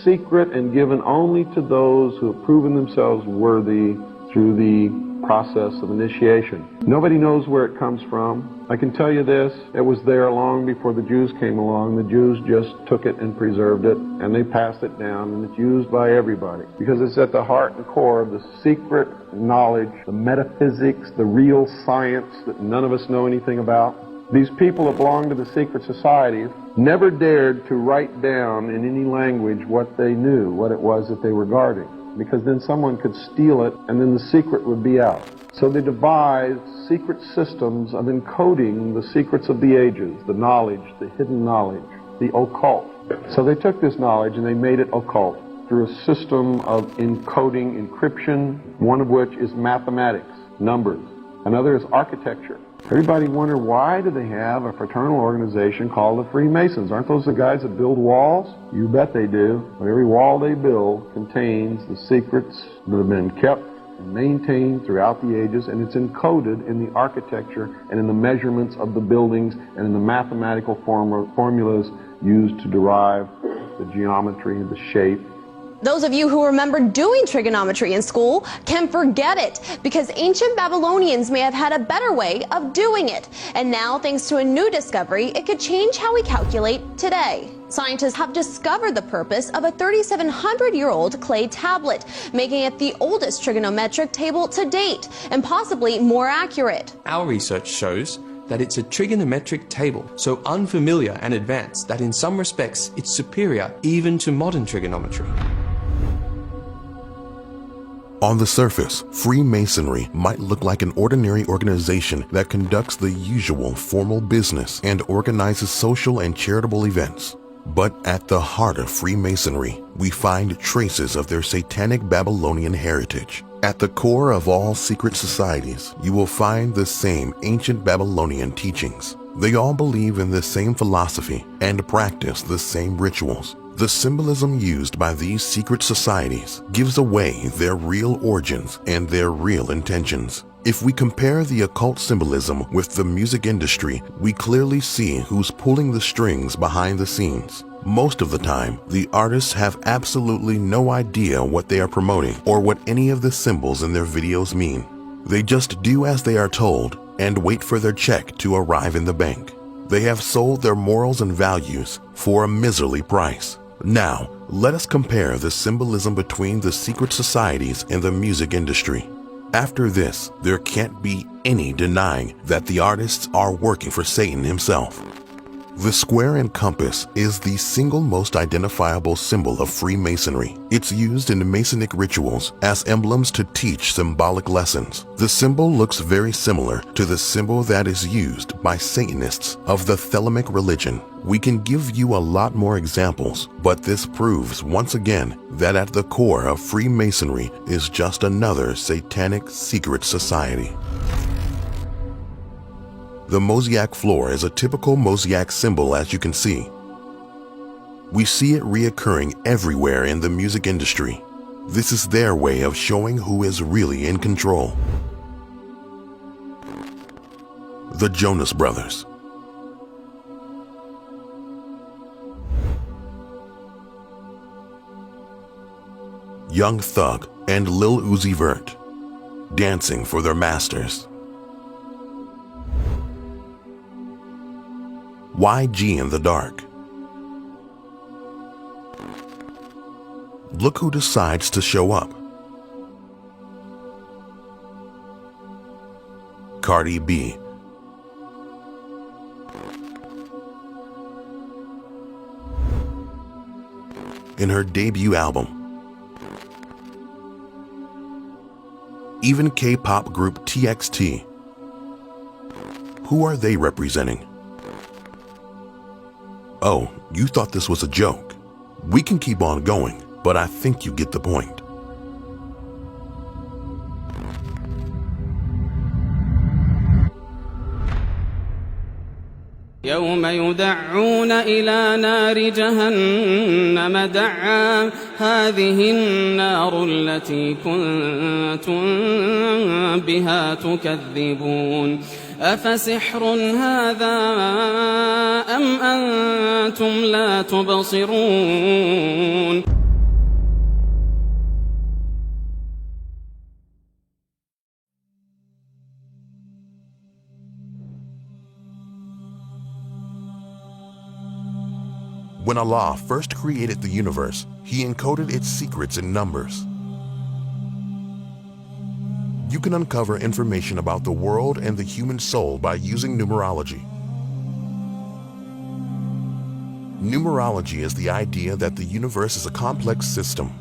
secret and given only to those who have proven themselves worthy through the process of initiation. Nobody knows where it comes from. I can tell you this, it was there long before the Jews came along. The Jews just took it and preserved it, and they passed it down, and it's used by everybody because it's at the heart and core of the secret knowledge, the metaphysics, the real science that none of us know anything about. These people that belong to the secret societies never dared to write down in any language what they knew, what it was that they were guarding, because then someone could steal it and then the secret would be out. So they devised secret systems of encoding the secrets of the ages, the knowledge, the hidden knowledge, the occult. So they took this knowledge and they made it occult through a system of encoding, encryption, one of which is mathematics, numbers. Another is architecture. Everybody wonder, why do they have a fraternal organization called the Freemasons? Aren't those the guys that build walls? You bet they do. But every wall they build contains the secrets that have been kept and maintained throughout the ages, and it's encoded in the architecture and in the measurements of the buildings and in the mathematical formulas used to derive the geometry and the shape. Those of you who remember doing trigonometry in school can forget it, because ancient Babylonians may have had a better way of doing it. And now, thanks to a new discovery, it could change how we calculate today. Scientists have discovered the purpose of a 3,700-year-old clay tablet, making it the oldest trigonometric table to date, and possibly more accurate. Our research shows that it's a trigonometric table, so unfamiliar and advanced that in some respects it's superior even to modern trigonometry. On the surface, Freemasonry might look like an ordinary organization that conducts the usual formal business and organizes social and charitable events. But at the heart of Freemasonry, we find traces of their satanic Babylonian heritage. At the core of all secret societies, you will find the same ancient Babylonian teachings. They all believe in the same philosophy and practice the same rituals. The symbolism used by these secret societies gives away their real origins and their real intentions. If we compare the occult symbolism with the music industry, we clearly see who's pulling the strings behind the scenes. Most of the time, the artists have absolutely no idea what they are promoting or what any of the symbols in their videos mean. They just do as they are told and wait for their check to arrive in the bank. They have sold their morals and values for a miserly price. Now, let us compare the symbolism between the secret societies and the music industry. After this, there can't be any denying that the artists are working for Satan himself. The square and compass is the single most identifiable symbol of Freemasonry. It's used in Masonic rituals as emblems to teach symbolic lessons. The symbol looks very similar to the symbol that is used by Satanists of the Thelemic religion. We can give you a lot more examples, but this proves once again that at the core of Freemasonry is just another satanic secret society. The mosaic floor is a typical mosaic symbol, as you can see. We see it reoccurring everywhere in the music industry. This is their way of showing who is really in control. The Jonas Brothers. Young Thug and Lil Uzi Vert, dancing for their masters. YG in the dark. Look who decides to show up. Cardi B. In her debut album. Even K-pop group TXT. Who are they representing? Oh, you thought this was a joke. We can keep on going, but I think you get the point. يوم يدعون إلى نار جهنم دعا هذه النار التي كنتم بها تكذبون أفسحر هذا أم أنتم لا تبصرون. When Allah first created the universe, He encoded its secrets in numbers. You can uncover information about the world and the human soul by using numerology. Numerology is the idea that the universe is a complex system.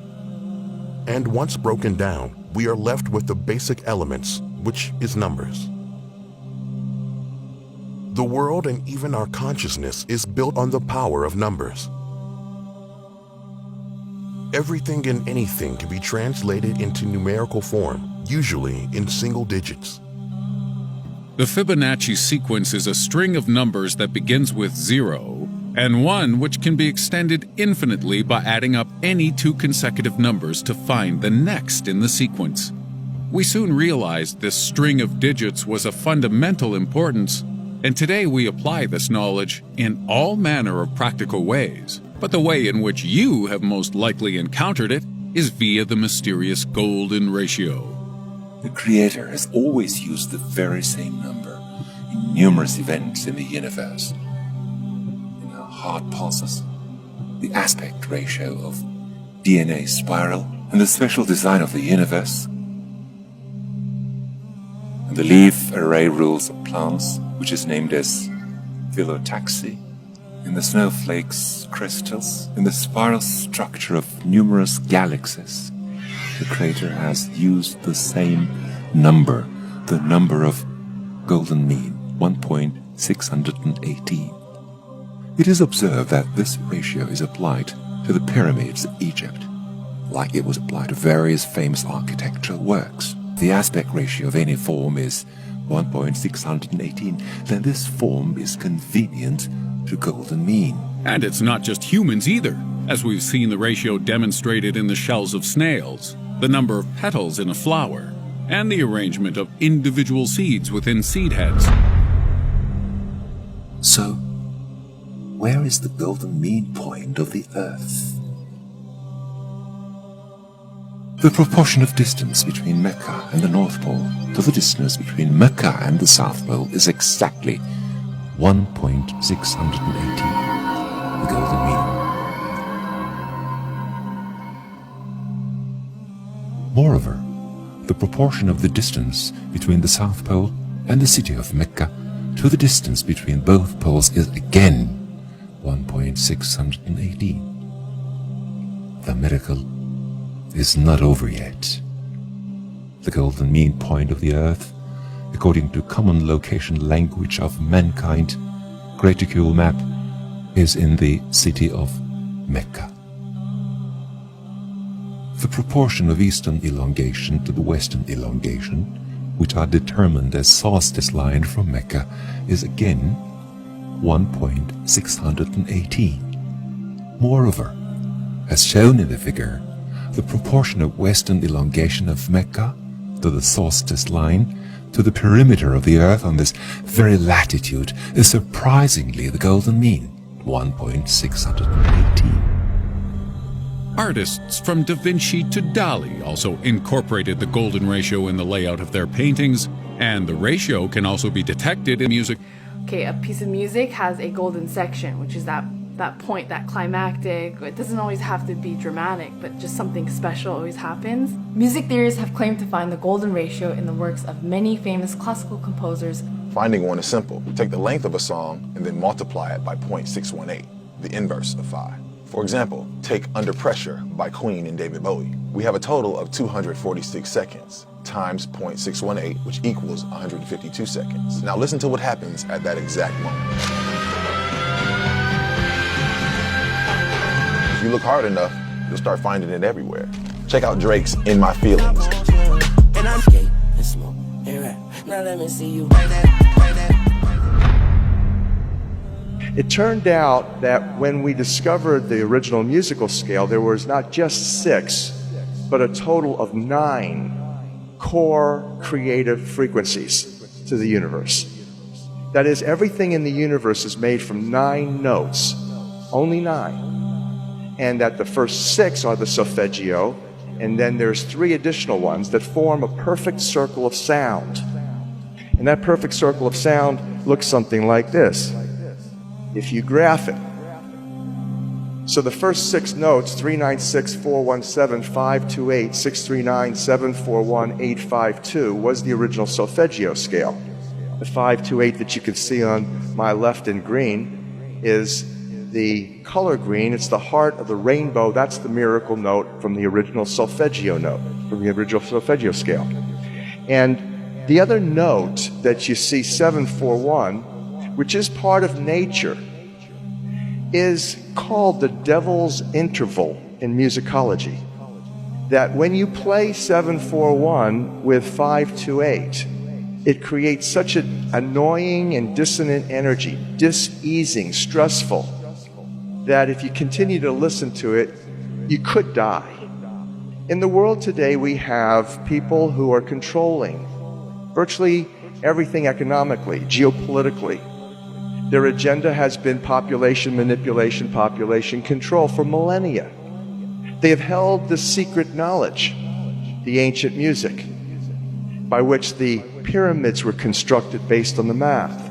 And once broken down, we are left with the basic elements, which is numbers. The world and even our consciousness is built on the power of numbers. Everything and anything can be translated into numerical form, usually in single digits. The Fibonacci sequence is a string of numbers that begins with 0 and 1, which can be extended infinitely by adding up any two consecutive numbers to find the next in the sequence. We soon realized this string of digits was of fundamental importance, and today we apply this knowledge in all manner of practical ways. But the way in which you have most likely encountered it is via the mysterious golden ratio. The Creator has always used the very same number in numerous events in the universe. In our heart pulses, the aspect ratio of DNA spiral, and the special design of the universe, and the leaf array rules of plants, which is named as phyllotaxy, in the snowflakes, crystals, in the spiral structure of numerous galaxies. The Creator has used the same number, the number of golden mean, 1.618. It is observed that this ratio is applied to the pyramids of Egypt, like it was applied to various famous architectural works. The aspect ratio of any form is 1.618, then this form is convenient to golden mean. And it's not just humans either. as we've seen the ratio demonstrated in the shells of snails, the number of petals in a flower, and the arrangement of individual seeds within seed heads. So, where is the golden mean point of the Earth? The proportion of distance between Mecca and the North Pole to the distance between Mecca and the South Pole is exactly 1.680, the golden mean. Moreover, the proportion of the distance between the South Pole and the city of Mecca to the distance between both poles is again 1.680. The miracle is not over yet. The golden mean point of the Earth, according to common location language of mankind, Greaticule map, is in the city of Mecca. The proportion of eastern elongation to the western elongation, which are determined as solstice line from Mecca, is again 1.618. Moreover, as shown in the figure, the proportion of western elongation of Mecca to the solstice line to the perimeter of the Earth on this very latitude is surprisingly the golden mean, 1.618. Artists from Da Vinci to Dali also incorporated the golden ratio in the layout of their paintings, and the ratio can also be detected in music. Okay, a piece of music has a golden section, which is that point, that climactic. It doesn't always have to be dramatic, but just something special always happens. Music theorists have claimed to find the golden ratio in the works of many famous classical composers. Finding one is simple. We take the length of a song and then multiply it by 0.618, the inverse of 5. For example, take Under Pressure by Queen and David Bowie. We have a total of 246 seconds times 0.618, which equals 152 seconds. Now listen to what happens at that exact moment. If you look hard enough, you'll start finding it everywhere. Check out Drake's In My Feelings. And I'm skate and smoke and rap. Now let me see you. It turned out that when we discovered the original musical scale, there was not just 6, but a total of 9 core creative frequencies to the universe. That is, everything in the universe is made from 9 notes, only 9. And that the first 6 are the solfeggio, and then there's 3 additional ones that form a perfect circle of sound. And that perfect circle of sound looks something like this, if you graph it. So the first 6 notes, 396, 417, 528, 639, 741, 852, was the original solfeggio scale. The 528 that you can see on my left in green is the color green. It's the heart of the rainbow. That's the miracle note from the original solfeggio note, from the original solfeggio scale. And the other note that you see, 741, which is part of nature, is called the devil's interval in musicology. That when you play 741 with 528, it creates such an annoying and dissonant energy, diseasing, stressful, that if you continue to listen to it, you could die. In the world today, we have people who are controlling virtually everything economically, geopolitically. Their agenda has been population manipulation, population control for millennia. They have held the secret knowledge, the ancient music, by which the pyramids were constructed based on the math.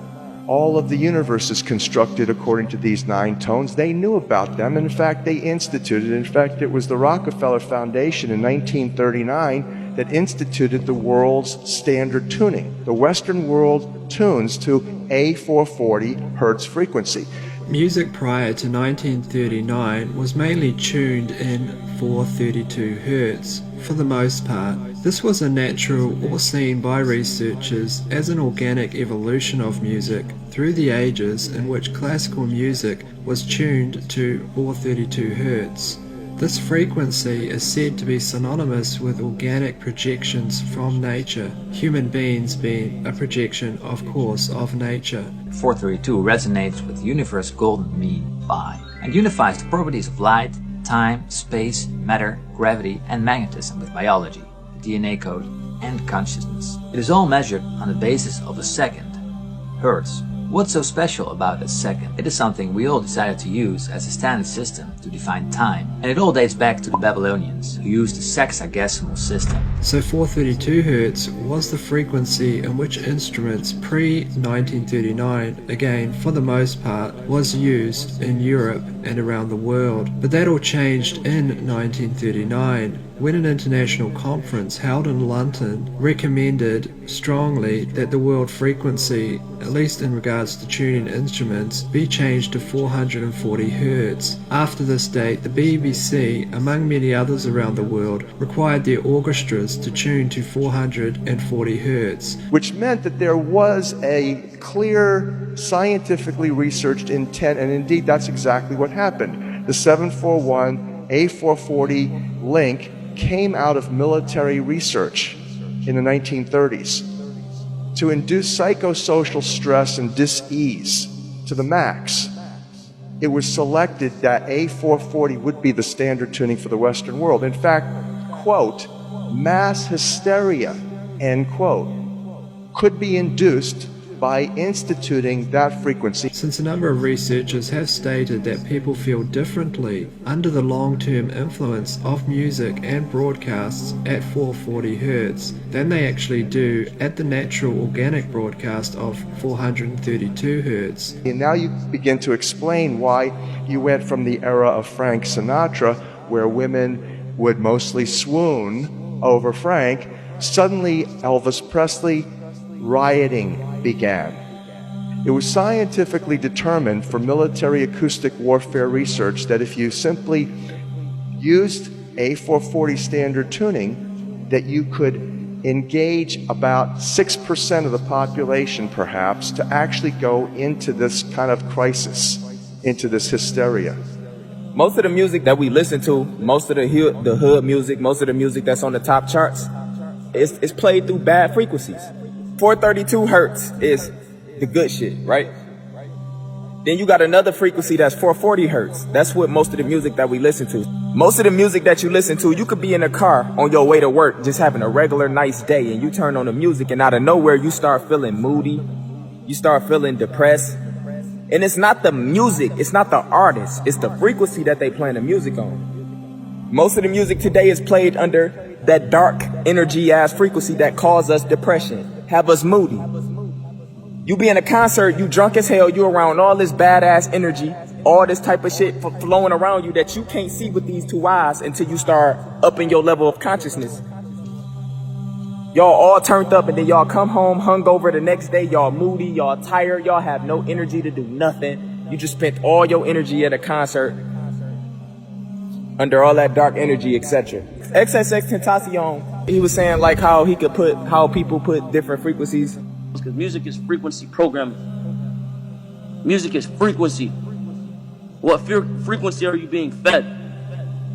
All of the universe is constructed according to these 9 tones. They knew about them. In fact, they instituted. In fact, it was the Rockefeller Foundation in 1939 that instituted the world's standard tuning. The Western world tunes to A440 Hertz frequency. Music prior to 1939 was mainly tuned in 432 Hertz for the most part. This was a natural or seen by researchers as an organic evolution of music through the ages in which classical music was tuned to 432 Hertz. This frequency is said to be synonymous with organic projections from nature, human beings being a projection, of course, of nature. 432 resonates with the universe golden mean 5 and unifies the properties of light, time, space, matter, gravity, and magnetism with biology, DNA code, and consciousness. It is all measured on the basis of a second, hertz. What's so special about a second? It is something we all decided to use as a standard system to define time, and it all dates back to the Babylonians, who used the sexagesimal system. So 432 Hz was the frequency in which instruments pre-1939, again for the most part, was used in Europe and around the world. But that all changed in 1939 when an international conference held in London recommended strongly that the world frequency, at least in regards to tuning instruments, be changed to 440 Hz. After this date, the BBC, among many others around the world, required their orchestras to tune to 440 Hz. Which meant that there was a clear, scientifically researched intent, and indeed that's exactly what happened. The 741 A440 link came out of military research in the 1930s to induce psychosocial stress and dis-ease to the max. It was selected that A440 would be the standard tuning for the Western world. In fact, quote, mass hysteria, end quote, could be induced by instituting that frequency. Since a number of researchers have stated that people feel differently under the long-term influence of music and broadcasts at 440 Hz than they actually do at the natural organic broadcast of 432 Hz. And now you begin to explain why you went from the era of Frank Sinatra, where women would mostly swoon over Frank, suddenly Elvis Presley, rioting began. It was scientifically determined for military acoustic warfare research that if you simply used A440 standard tuning, that you could engage about 6% of the population perhaps to actually go into this kind of crisis, into this hysteria. Most of the music that we listen to, most of the hood music, most of the music that's on the top charts, is played through bad frequencies. 432 Hertz is the good shit, right? Then you got another frequency that's 440 Hertz. That's what most of the music that we listen to. Most of the music that you listen to, you could be in a car on your way to work, just having a regular nice day, and you turn on the music, and out of nowhere, you start feeling moody. You start feeling depressed. And it's not the music, it's not the artist, it's the frequency that they playing the music on. Most of the music today is played under that dark energy ass frequency that causes us depression, have us moody. You be in a concert, you drunk as hell, you around all this badass energy, all this type of shit flowing around you that you can't see with these two eyes until you start upping your level of consciousness. Y'all all turned up, and then y'all come home hungover the next day, y'all moody, y'all tired, y'all have no energy to do nothing. You just spent all your energy at a concert under all that dark energy, etc. XXXTentacion, he was saying like how people put different frequencies. Because music is frequency programming. Music is frequency. What frequency are you being fed?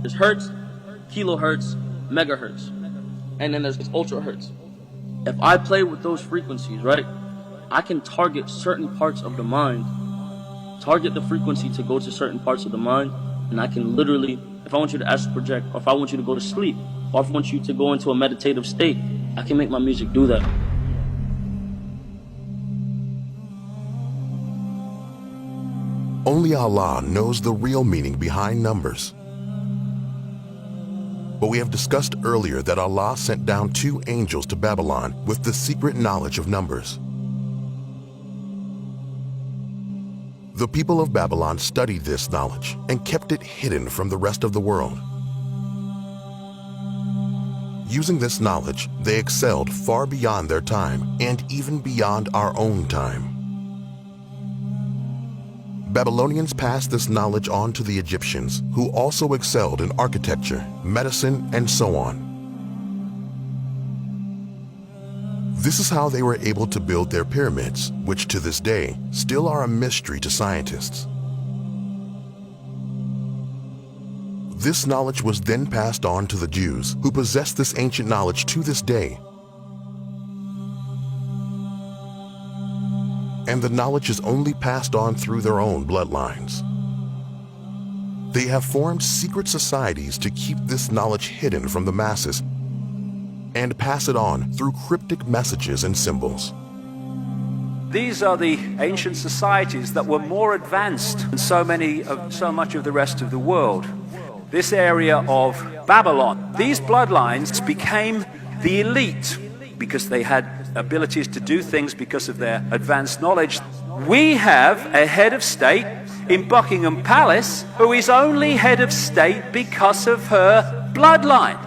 There's hertz, kilohertz, megahertz, and then there's ultra hertz. If I play with those frequencies, right, I can target certain parts of the mind, target the frequency to go to certain parts of the mind, and I can literally, if I want you to astral project, or if I want you to go to sleep, or if I want you to go into a meditative state, I can make my music do that. Only Allah knows the real meaning behind numbers. But we have discussed earlier that Allah sent down 2 angels to Babylon with the secret knowledge of numbers. The people of Babylon studied this knowledge and kept it hidden from the rest of the world. Using this knowledge, they excelled far beyond their time and even beyond our own time. Babylonians passed this knowledge on to the Egyptians, who also excelled in architecture, medicine, and so on. This is how they were able to build their pyramids, which to this day still are a mystery to scientists. This knowledge was then passed on to the Jews, who possess this ancient knowledge to this day. And the knowledge is only passed on through their own bloodlines. They have formed secret societies to keep this knowledge hidden from the masses and pass it on through cryptic messages and symbols. These are the ancient societies that were more advanced than so much of the rest of the world. This area of Babylon, these bloodlines became the elite because they had abilities to do things because of their advanced knowledge. We have a head of state in Buckingham Palace who is only head of state because of her bloodline.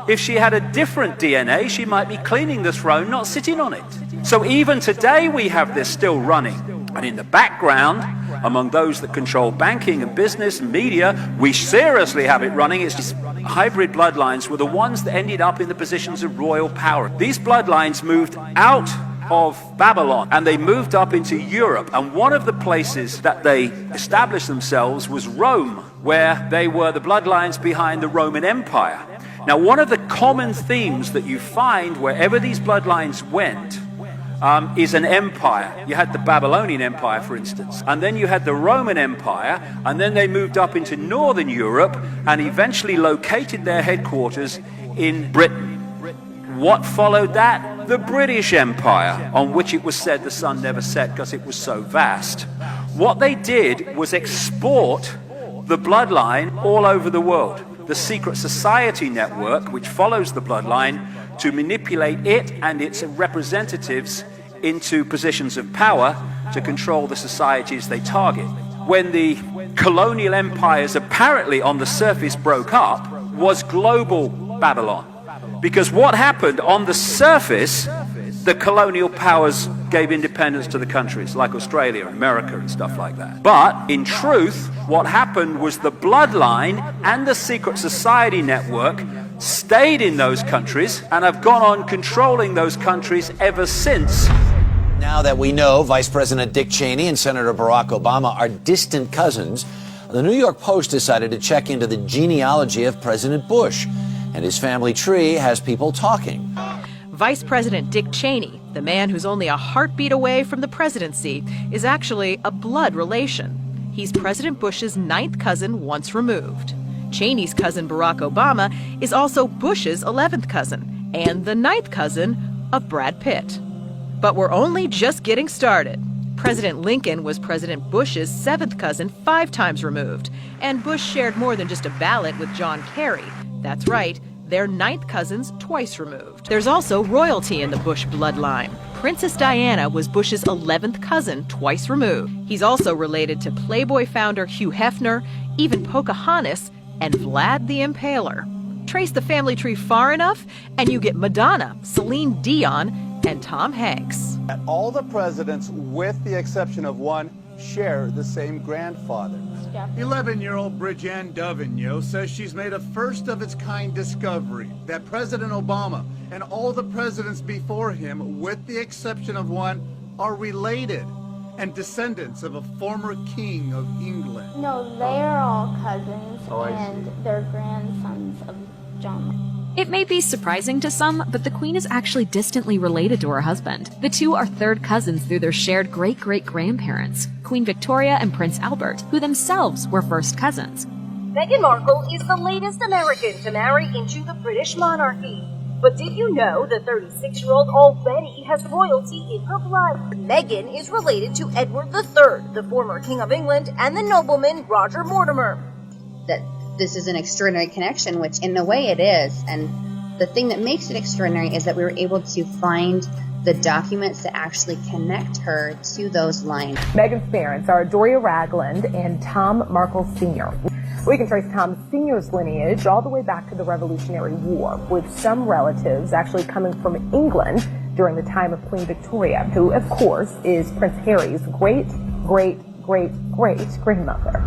If she had a different DNA, she might be cleaning the throne, not sitting on it. So even today we have this still running. And in the background, among those that control banking and business and media, we seriously have it running. It's just hybrid bloodlines were the ones that ended up in the positions of royal power. These bloodlines moved out of Babylon and they moved up into Europe. And one of the places that they established themselves was Rome, where they were the bloodlines behind the Roman Empire. Now, one of the common themes that you find wherever these bloodlines went is an empire. You had the Babylonian Empire, for instance, and then you had the Roman Empire, and then they moved up into Northern Europe and eventually located their headquarters in Britain. What followed that? The British Empire, on which it was said the sun never set because it was so vast. What they did was export the bloodline all over the world. The secret society network, which follows the bloodline, to manipulate it and its representatives into positions of power to control the societies they target. When the colonial empires apparently on the surface broke up, was global Babylon. Because what happened on the surface, the colonial powers gave independence to the countries like Australia and America and stuff like that. But in truth, what happened was the bloodline and the secret society network stayed in those countries and have gone on controlling those countries ever since. Now that we know Vice President Dick Cheney and Senator Barack Obama are distant cousins, the New York Post decided to check into the genealogy of President Bush, and his family tree has people talking. Vice President Dick Cheney, the man who's only a heartbeat away from the presidency, is actually a blood relation. He's President Bush's 9th cousin once removed. Cheney's cousin Barack Obama is also Bush's 11th cousin and the 9th cousin of Brad Pitt. But we're only just getting started. President Lincoln was President Bush's 7th cousin 5 times removed, and Bush shared more than just a ballot with John Kerry. That's right, they're 9th cousins twice removed. There's also royalty in the Bush bloodline. Princess Diana was Bush's 11th cousin twice removed. He's also related to Playboy founder Hugh Hefner, even Pocahontas, and Vlad the Impaler. Trace the family tree far enough, and you get Madonna, Celine Dion, and Tom Hanks. All the presidents, with the exception of one, share the same grandfather. 11-year-old Bridget Dovigneau says she's made a first-of-its-kind discovery that President Obama and all the presidents before him, with the exception of one, are related and descendants of a former king of England. No, they are all cousins, and they're grandsons of John. It may be surprising to some, but the Queen is actually distantly related to her husband. The two are third cousins through their shared great-great-grandparents, Queen Victoria and Prince Albert, who themselves were first cousins. Meghan Markle is the latest American to marry into the British monarchy. But did you know the 36-year-old already has royalty in her blood? Meghan is related to Edward III, the former King of England, and the nobleman Roger Mortimer. That this is an extraordinary connection, which in a way it is. And the thing that makes it extraordinary is that we were able to find the documents that actually connect her to those lines. Meghan's parents are Doria Ragland and Tom Markle Sr. We can trace Tom Sr.'s lineage all the way back to the Revolutionary War, with some relatives actually coming from England during the time of Queen Victoria, who, of course, is Prince Harry's great-great-great-great-grandmother.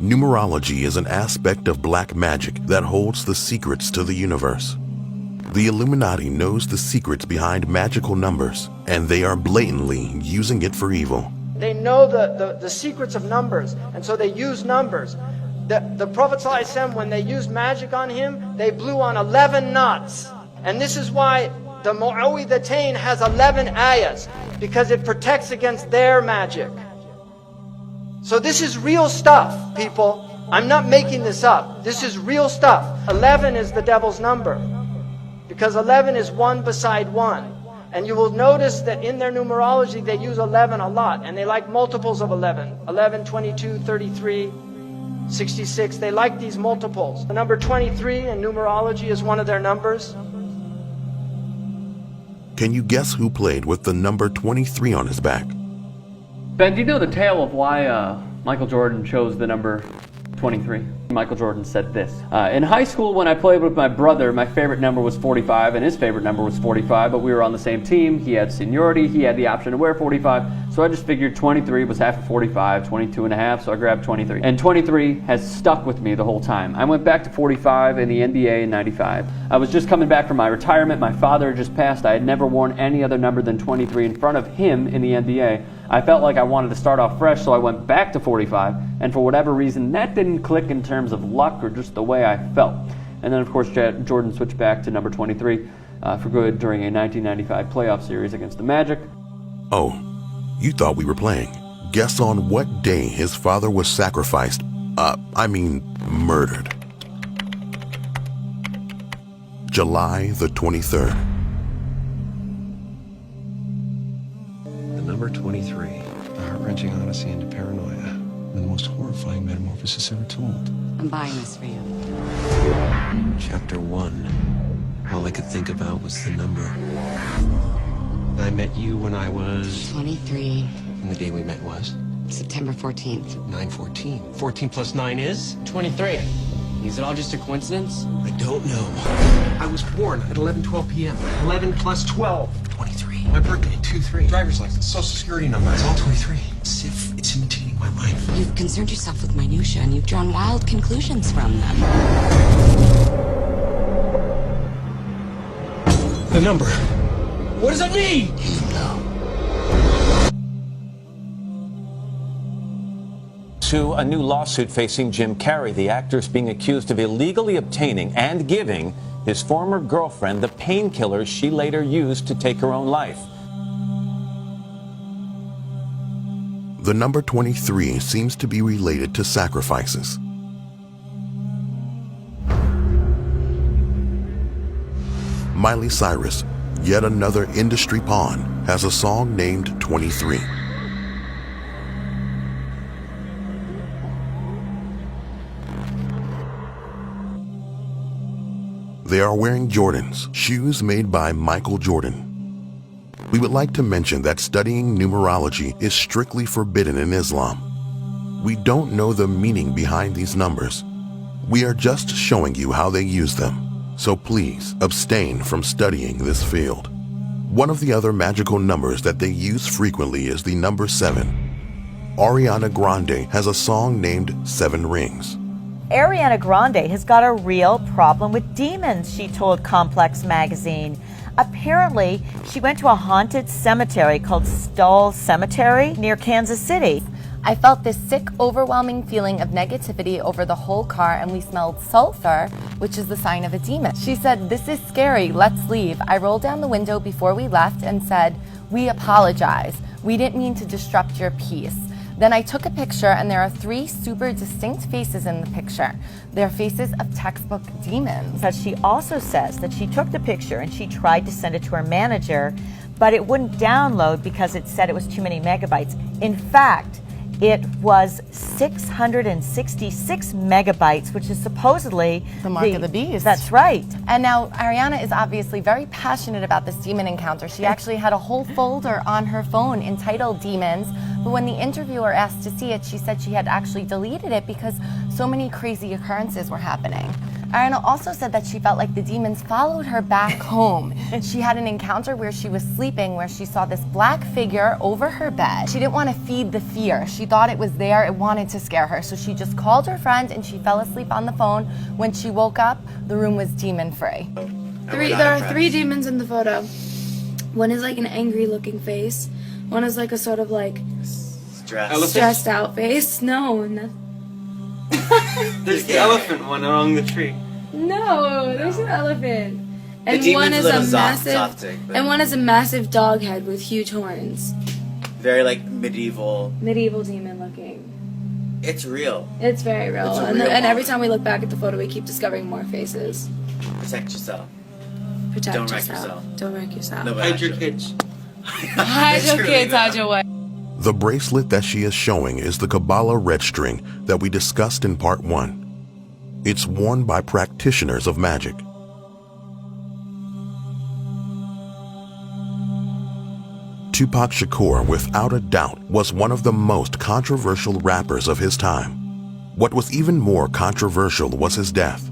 Numerology is an aspect of black magic that holds the secrets to the universe. The Illuminati knows the secrets behind magical numbers, and they are blatantly using it for evil. They know the secrets of numbers, and so they use numbers. The Prophet ﷺ, when they used magic on him, they blew on 11 knots. And this is why the Mu'awwidhatayn has 11 ayahs, because it protects against their magic. So this is real stuff, people. I'm not making this up. This is real stuff. 11 is the devil's number, because 11 is one beside one. And you will notice that in their numerology they use 11 a lot, and they like multiples of 11. 11, 22, 33, 66. They like these multiples. The number 23 in numerology is one of their numbers. Can you guess who played with the number 23 on his back? Ben, do you know the tale of why Michael Jordan chose the number 23? Michael Jordan said this. In high school, when I played with my brother, my favorite number was 45, and his favorite number was 45, but we were on the same team. He had seniority. He had the option to wear 45, so I just figured 23 was half of 45, 22 and a half, so I grabbed 23. And 23 has stuck with me the whole time. I went back to 45 in the NBA in 95. I was just coming back from my retirement. My father had just passed. I had never worn any other number than 23 in front of him in the NBA. I felt like I wanted to start off fresh, so I went back to 45, and for whatever reason, that didn't click in terms of luck or just the way I felt. And then, of course, Jordan switched back to number 23 for good during a 1995 playoff series against the Magic. Oh, you thought we were playing. Guess on what day his father was sacrificed, murdered. July the 23rd. The number 23, a heart-wrenching odyssey into paranoia, the most horrifying metamorphosis ever told. I'm buying this for you. Chapter 1. All I could think about was the number. I met you when I was... 23. And the day we met was? September 14th. 9/14. 14 plus 9 is? 23. Is it all just a coincidence? I don't know. I was born at 11:12 p.m. 11 plus 12. 23. My birthday, 2/3. Driver's license, social security number. It's all 23. As if it's imitating my life. You've concerned yourself with minutia, and you've drawn wild conclusions from them. The number. What does it mean? To a new lawsuit facing Jim Carrey. The actor is being accused of illegally obtaining and giving his former girlfriend the painkillers she later used to take her own life. The number 23 seems to be related to sacrifices. Miley Cyrus, yet another industry pawn, has a song named 23. They are wearing Jordans, shoes made by Michael Jordan. We would like to mention that studying numerology is strictly forbidden in Islam. We don't know the meaning behind these numbers. We are just showing you how they use them, so please abstain from studying this field. One of the other magical numbers that they use frequently is the number 7. Ariana Grande has a song named 7 Rings. Ariana Grande has got a real problem with demons, she told Complex magazine. Apparently, she went to a haunted cemetery called Stull Cemetery near Kansas City. I felt this sick, overwhelming feeling of negativity over the whole car, and we smelled sulfur, which is the sign of a demon. She said, "This is scary, let's leave." I rolled down the window before we left and said, "We apologize. We didn't mean to disrupt your peace." Then I took a picture, and there are 3 super distinct faces in the picture. They're faces of textbook demons. But she also says that she took the picture and she tried to send it to her manager, but it wouldn't download because it said it was too many megabytes. In fact, it was 666 megabytes, which is supposedly the mark of the beast. That's right. And now Ariana is obviously very passionate about this demon encounter. She actually had a whole folder on her phone entitled Demons, but when the interviewer asked to see it, she said she had actually deleted it because so many crazy occurrences were happening. Ariana also said that she felt like the demons followed her back home. She had an encounter where she was sleeping, where she saw this black figure over her bed. She didn't want to feed the fear. She thought it was there, it wanted to scare her. So she just called her friend and she fell asleep on the phone. When she woke up, the room was demon-free. There are 3 demons in the photo. One is like an angry looking face. One is like a sort of like stressed out face. No. There's the elephant one along the tree. No, there's an elephant. The And demon's one is little a massive Zoptic, but- and one is a massive dog head with huge horns. Very like medieval. Medieval demon looking. It's real. It's very real. It's a And, real and every monster. time we look back at the photo, we keep discovering more faces. Protect yourself. Protect Don't wreck yourself. yourself. Don't wreck yourself. No, hide your kids. Hide your kids, hide your wife. The bracelet that she is showing is the Kabbalah red string that we discussed in part 1. It's worn by practitioners of magic. Tupac Shakur, without a doubt, was one of the most controversial rappers of his time. What was even more controversial was his death.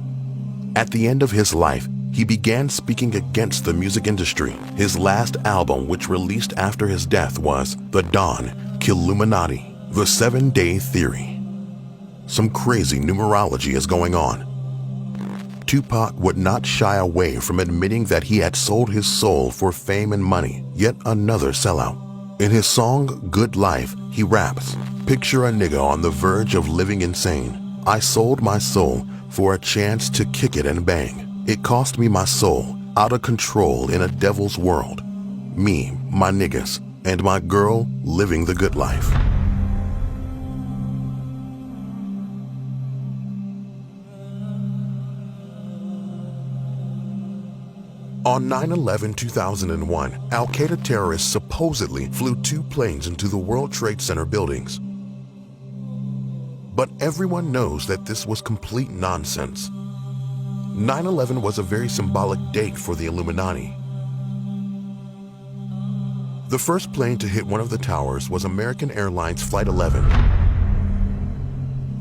At the end of his life, he began speaking against the music industry. His last album, which released after his death, was The Dawn, Illuminati, The 7-Day Theory. Some crazy numerology is going on. Tupac would not shy away from admitting that he had sold his soul for fame and money, yet another sellout. In his song, Good Life, he raps, "Picture a nigga on the verge of living insane. I sold my soul for a chance to kick it and bang. It cost me my soul, out of control in a devil's world. Me, my niggas, and my girl living the good life." On 9/11/2001, Al-Qaeda terrorists supposedly flew 2 planes into the World Trade Center buildings. But everyone knows that this was complete nonsense. 9/11 was a very symbolic date for the Illuminati. The first plane to hit one of the towers was American Airlines Flight 11.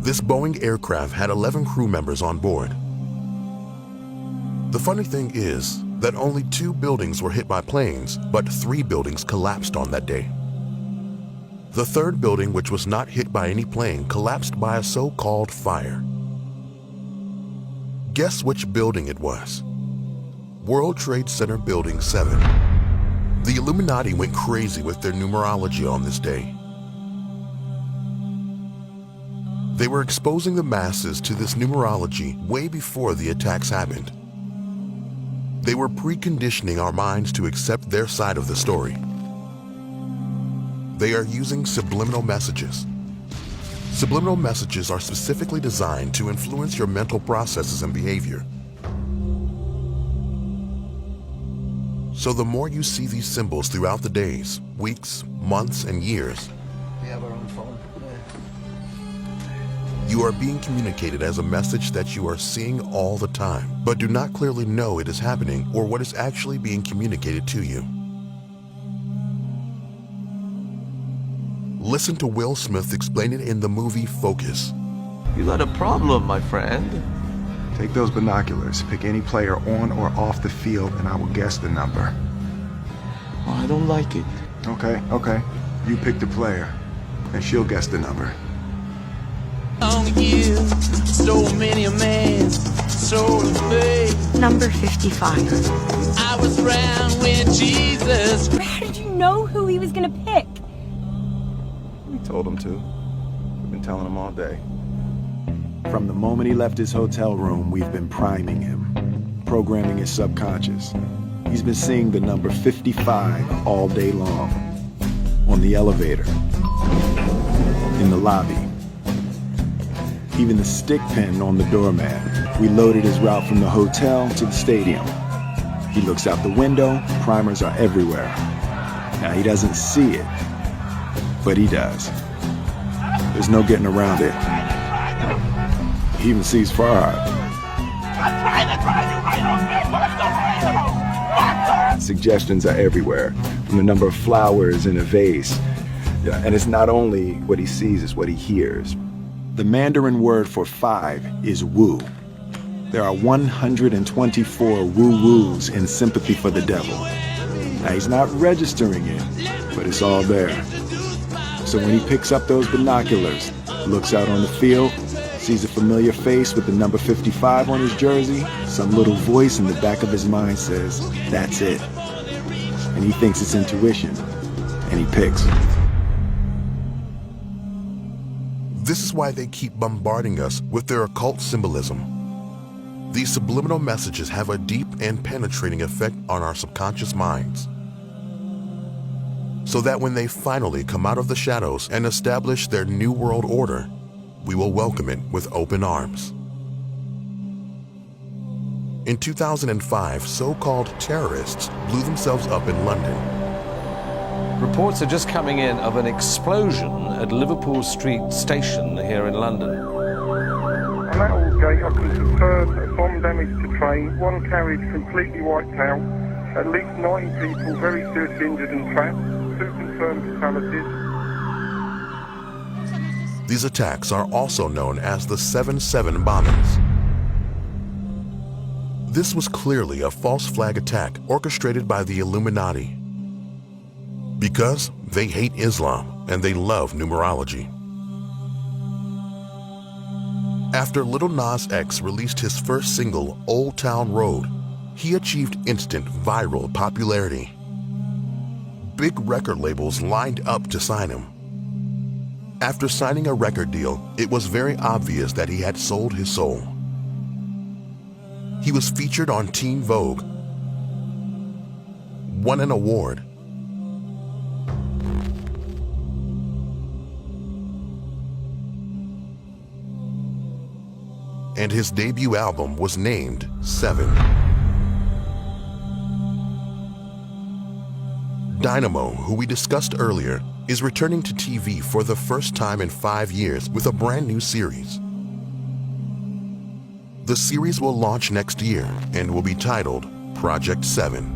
This Boeing aircraft had 11 crew members on board. The funny thing is that only 2 buildings were hit by planes, but 3 buildings collapsed on that day. The third building, which was not hit by any plane, collapsed by a so-called fire. Guess which building it was? World Trade Center Building 7. The Illuminati went crazy with their numerology on this day. They were exposing the masses to this numerology way before the attacks happened. They were preconditioning our minds to accept their side of the story. They are using subliminal messages. Subliminal messages are specifically designed to influence your mental processes and behavior. So the more you see these symbols throughout the days, weeks, months, and years, We have our own phone. you are being communicated as a message that you are seeing all the time, but do not clearly know it is happening or what is actually being communicated to you. Listen to Will Smith explain it in the movie Focus. You got a problem, my friend. Take those binoculars, pick any player on or off the field, and I will guess the number. Oh, I don't like it. Okay. You pick the player, and she'll guess the number. So many a man, so Number 55. I was around when Jesus. How did you know who he was gonna pick? We told him to. We've been telling him all day. From the moment he left his hotel room, we've been priming him, programming his subconscious. He's been seeing the number 55 all day long. On the elevator, in the lobby, even the stick pin on the doormat. We loaded his route from the hotel to the stadium. He looks out the window, primers are everywhere. Now he doesn't see it, but he does. There's no getting around it. He even sees far. Suggestions are everywhere, from the number of flowers in a vase. And it's not only what he sees, it's what he hears. The Mandarin word for 5 is Wu. There are 124 woo-woos in sympathy for the devil. Now, he's not registering it, but it's all there. So when he picks up those binoculars, looks out on the field, sees a familiar face with the number 55 on his jersey, some little voice in the back of his mind says, that's it. And he thinks it's intuition, and he picks. This is why they keep bombarding us with their occult symbolism. These subliminal messages have a deep and penetrating effect on our subconscious minds, so that when they finally come out of the shadows and establish their new world order, we will welcome it with open arms. In 2005, so-called terrorists blew themselves up in London. Reports are just coming in of an explosion at Liverpool Street Station here in London. On that Aldgate, I can confirm bomb damage to train, one carriage completely wiped out, at least 9 people very seriously injured and trapped, 2 confirmed fatalities. These attacks are also known as the 7/7 bombings. This was clearly a false flag attack orchestrated by the Illuminati, because they hate Islam and they love numerology. After Lil Nas X released his first single, Old Town Road, he achieved instant viral popularity. Big record labels lined up to sign him. After signing a record deal, it was very obvious that he had sold his soul. He was featured on Teen Vogue, won an award, and his debut album was named 7. Dynamo, who we discussed earlier, is returning to TV for the first time in 5 years with a brand new series. The series will launch next year and will be titled Project 7.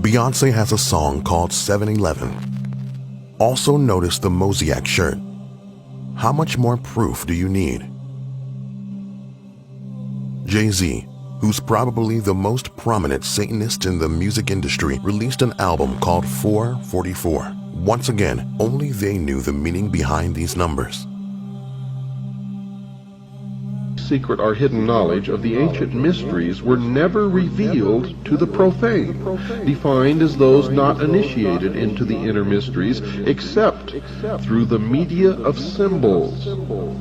Beyonce has a song called 7-Eleven. Also notice the Mosaic shirt. How much more proof do you need? Jay-Z, who's probably the most prominent Satanist in the music industry, released an album called 444. Once again, only they knew the meaning behind these numbers. Secret or hidden knowledge of the ancient mysteries were never revealed to the profane, defined as those not initiated into the inner mysteries except through the media of symbols.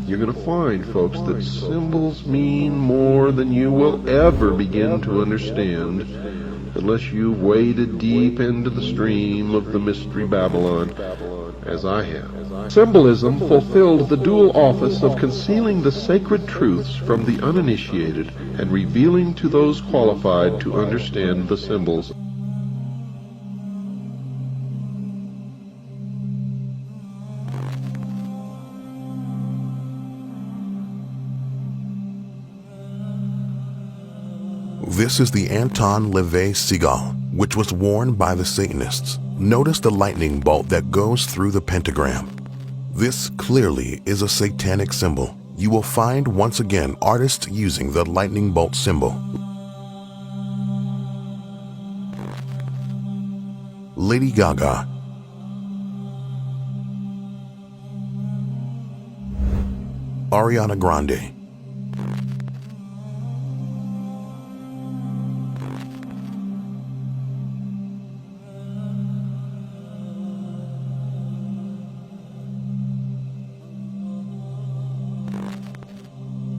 You're going to find, folks, that symbols mean more than you will ever begin to understand unless you've waded deep into the stream of the Mystery Babylon, as I have. Symbolism fulfilled the dual office of concealing the sacred truths from the uninitiated and revealing to those qualified to understand the symbols. This is the Anton LaVey Seagull, which was worn by the Satanists. Notice the lightning bolt that goes through the pentagram. This clearly is a satanic symbol. You will find once again artists using the lightning bolt symbol. Lady Gaga. Ariana Grande.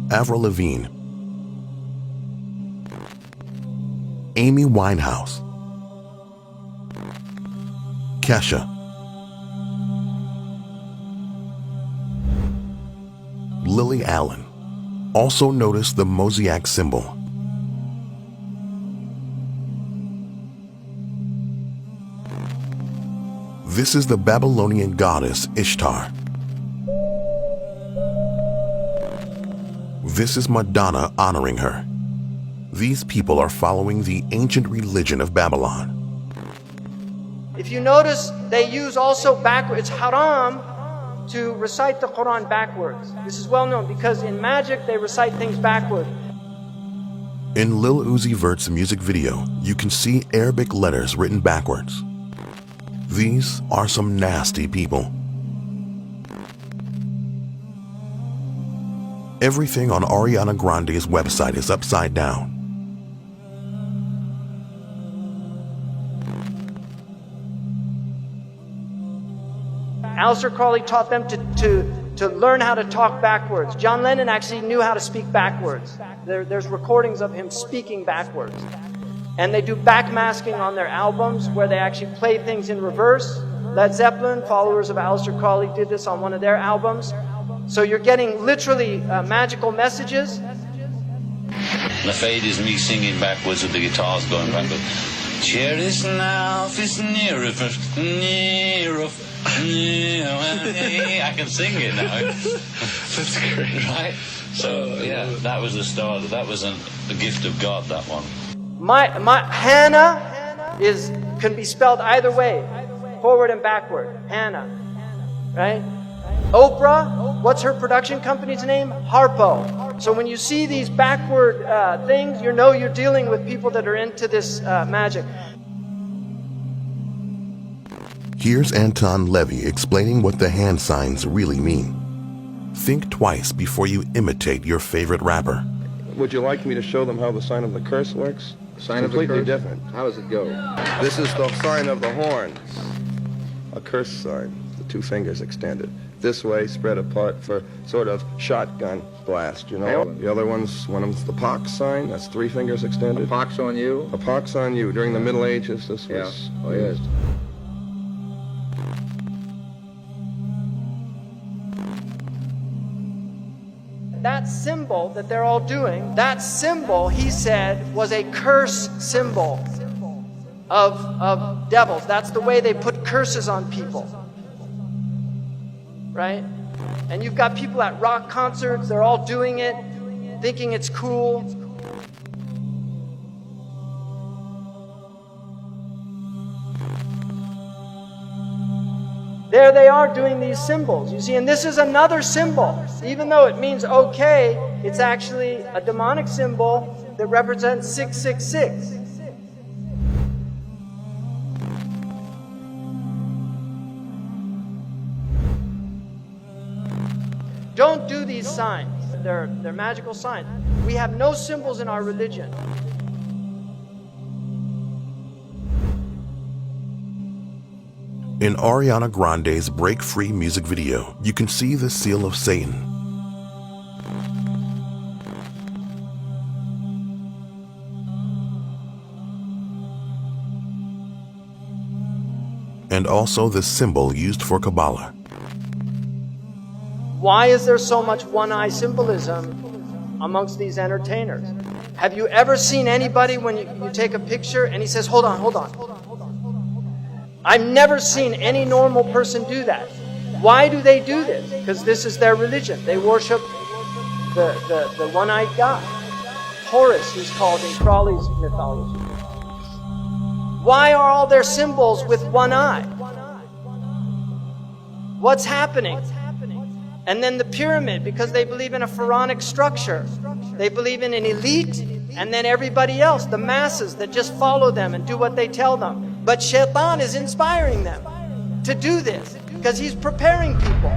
Avril Lavigne, Amy Winehouse, Kesha, Lily Allen. Also notice the Mosaic symbol. This is the Babylonian goddess Ishtar. This is Madonna honoring her. These people are following the ancient religion of Babylon. If you notice, they use also backwards. It's haram to recite the Quran backwards. This is well known because in magic they recite things backwards. In Lil Uzi Vert's music video, you can see Arabic letters written backwards. These are some nasty people. Everything on Ariana Grande's website is upside down. Aleister Crowley taught them to learn how to talk backwards. John Lennon actually knew how to speak backwards. There's recordings of him speaking backwards. And they do backmasking on their albums where they actually play things in reverse. Led Zeppelin, followers of Aleister Crowley, did this on one of their albums. So you're getting literally magical messages. The fade is me singing backwards with the guitars going backwards. Cherish now, it's nearer, nearer. I can sing it now. That's great, right? So yeah, that was the start. That was a gift of God. That one. My Hannah can be spelled either way, forward and backward. Hannah, right? Oprah, what's her production company's name? Harpo. So when you see these backward things, you know you're dealing with people that are into this magic. Here's Anton Levy explaining what the hand signs really mean. Think twice before you imitate your favorite rapper. Would you like me to show them how the sign of the curse works? Sign of the completely curse? different. How does it go? This is the sign of the horns. A curse sign, the two fingers extended. This way, spread apart for sort of shotgun blast, you know? The other one of them's the pox sign, that's three fingers extended. A pox on you? A pox on you. During the Middle Ages, this was... Oh, yes. That symbol that they're all doing, that symbol, he said, was a curse symbol of devils. That's the way they put curses on people. Right? And you've got people at rock concerts, they're all doing it, thinking it's cool. There they are doing these symbols, you see, and this is another symbol. Even though it means okay, it's actually a demonic symbol that represents 666. Don't do these signs. They're magical signs. We have no symbols in our religion. In Ariana Grande's Break Free music video, you can see the seal of Satan. And also the symbol used for Kabbalah. Why is there so much one-eye symbolism amongst these entertainers? Have you ever seen anybody when you take a picture and he says, hold on, hold on. I've never seen any normal person do that. Why do they do this? Because this is their religion. They worship the one-eyed God. Horus, he's called in Crowley's mythology. Why are all their symbols with one eye? What's happening? And then the pyramid, because they believe in a pharaonic structure. They believe in an elite, and then everybody else, the masses that just follow them and do what they tell them. But Shaitan is inspiring them to do this, because he's preparing people.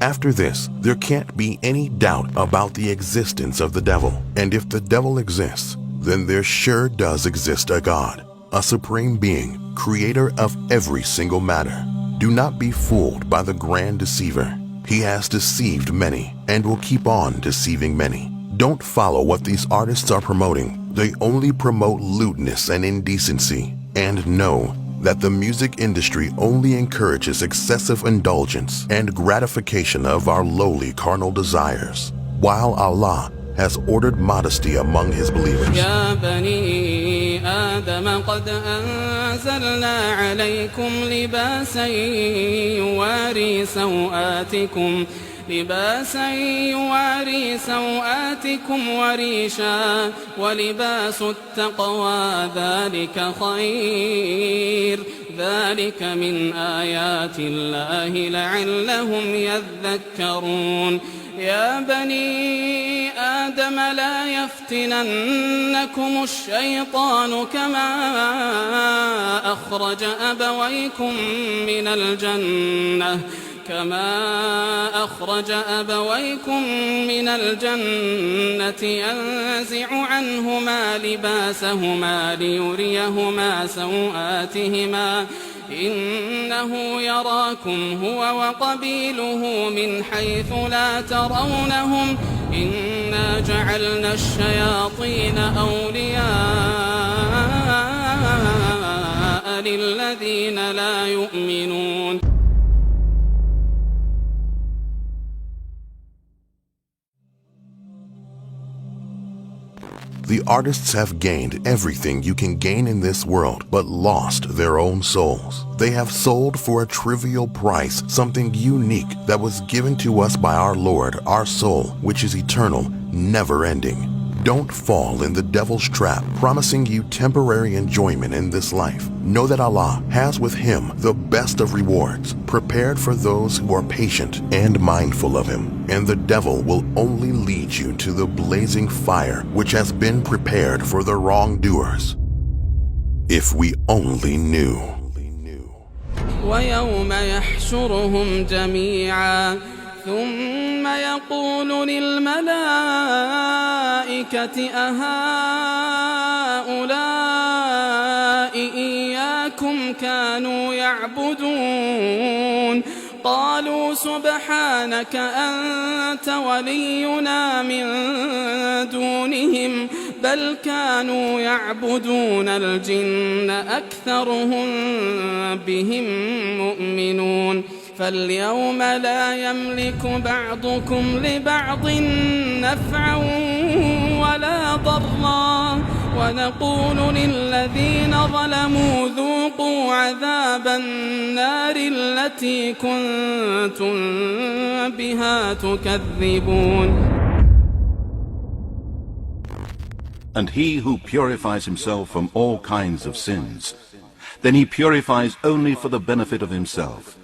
After this, there can't be any doubt about the existence of the devil. And if the devil exists, then there sure does exist a God, a supreme being, creator of every single matter. Do not be fooled by the grand deceiver. He has deceived many and will keep on deceiving many. Don't follow what these artists are promoting. They only promote lewdness and indecency. And know that the music industry only encourages excessive indulgence and gratification of our lowly carnal desires, while Allah has ordered modesty among his believers. يا بني آدم قد أنزلنا عليكم لباسا يواري سوآتكم لباسا يواري سوآتكم وريشا ولباس التقوى ذلك خير ذلك من آيات الله لعلهم يذكرون يا بني آدم لا يفتننكم الشيطان كما أخرج أبويكم من الجنة ينزع عنهما لباسهما ليريهما سوآتهما إنه يراكم هو وقبيله من حيث لا ترونهم إنا جعلنا الشياطين أولياء للذين لا يؤمنون. The artists have gained everything you can gain in this world, but lost their own souls. They have sold for a trivial price something unique that was given to us by our Lord, our soul, which is eternal, never-ending. Don't fall in the devil's trap, promising you temporary enjoyment in this life. Know that Allah has with Him the best of rewards, prepared for those who are patient and mindful of Him. And the devil will only lead you to the blazing fire which has been prepared for the wrongdoers. If we only knew. ويوم يحشرهم جميعا ثم يقول للملائكة أهؤلاء إياكم كانوا يعبدون قالوا سبحانك أنت ولينا من دونهم بل كانوا يعبدون الجن أكثرهم بهم مؤمنون فاليوم لا يملك بعضكم لبعض نفعا ولا ضرا ونقول للذين ظلموا ذوقوا عذاب النار التي كنتم بها تكذبون. And he who purifies himself from all kinds of sins, then he purifies only for the benefit of himself.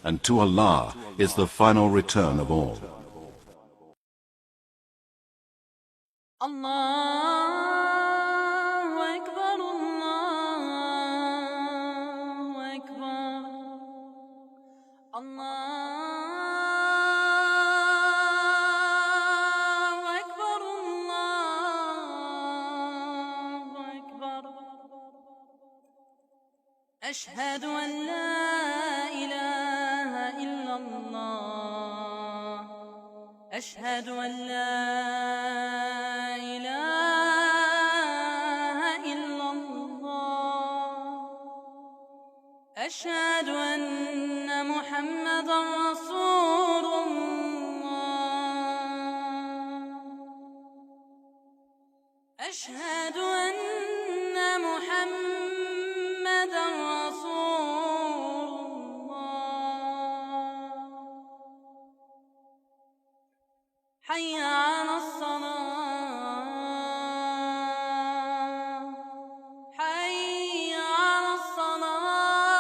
And to Allah is the final return of all. Allahu Akbar, Allahu Akbar, Allahu Akbar, Allahu Akbar. Ashhadu an la ilaha illa Allah. Ashhadu an la ilaha illa Allah. Ashhadu anna Muhammadan Rasulullah. Ashhadu anna Muhammadan حي على الصلاة حي على الصلاة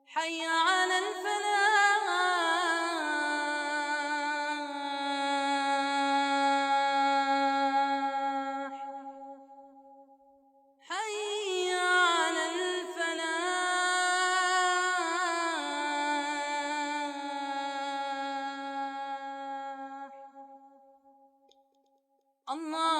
حي على الفلاح حي على Allah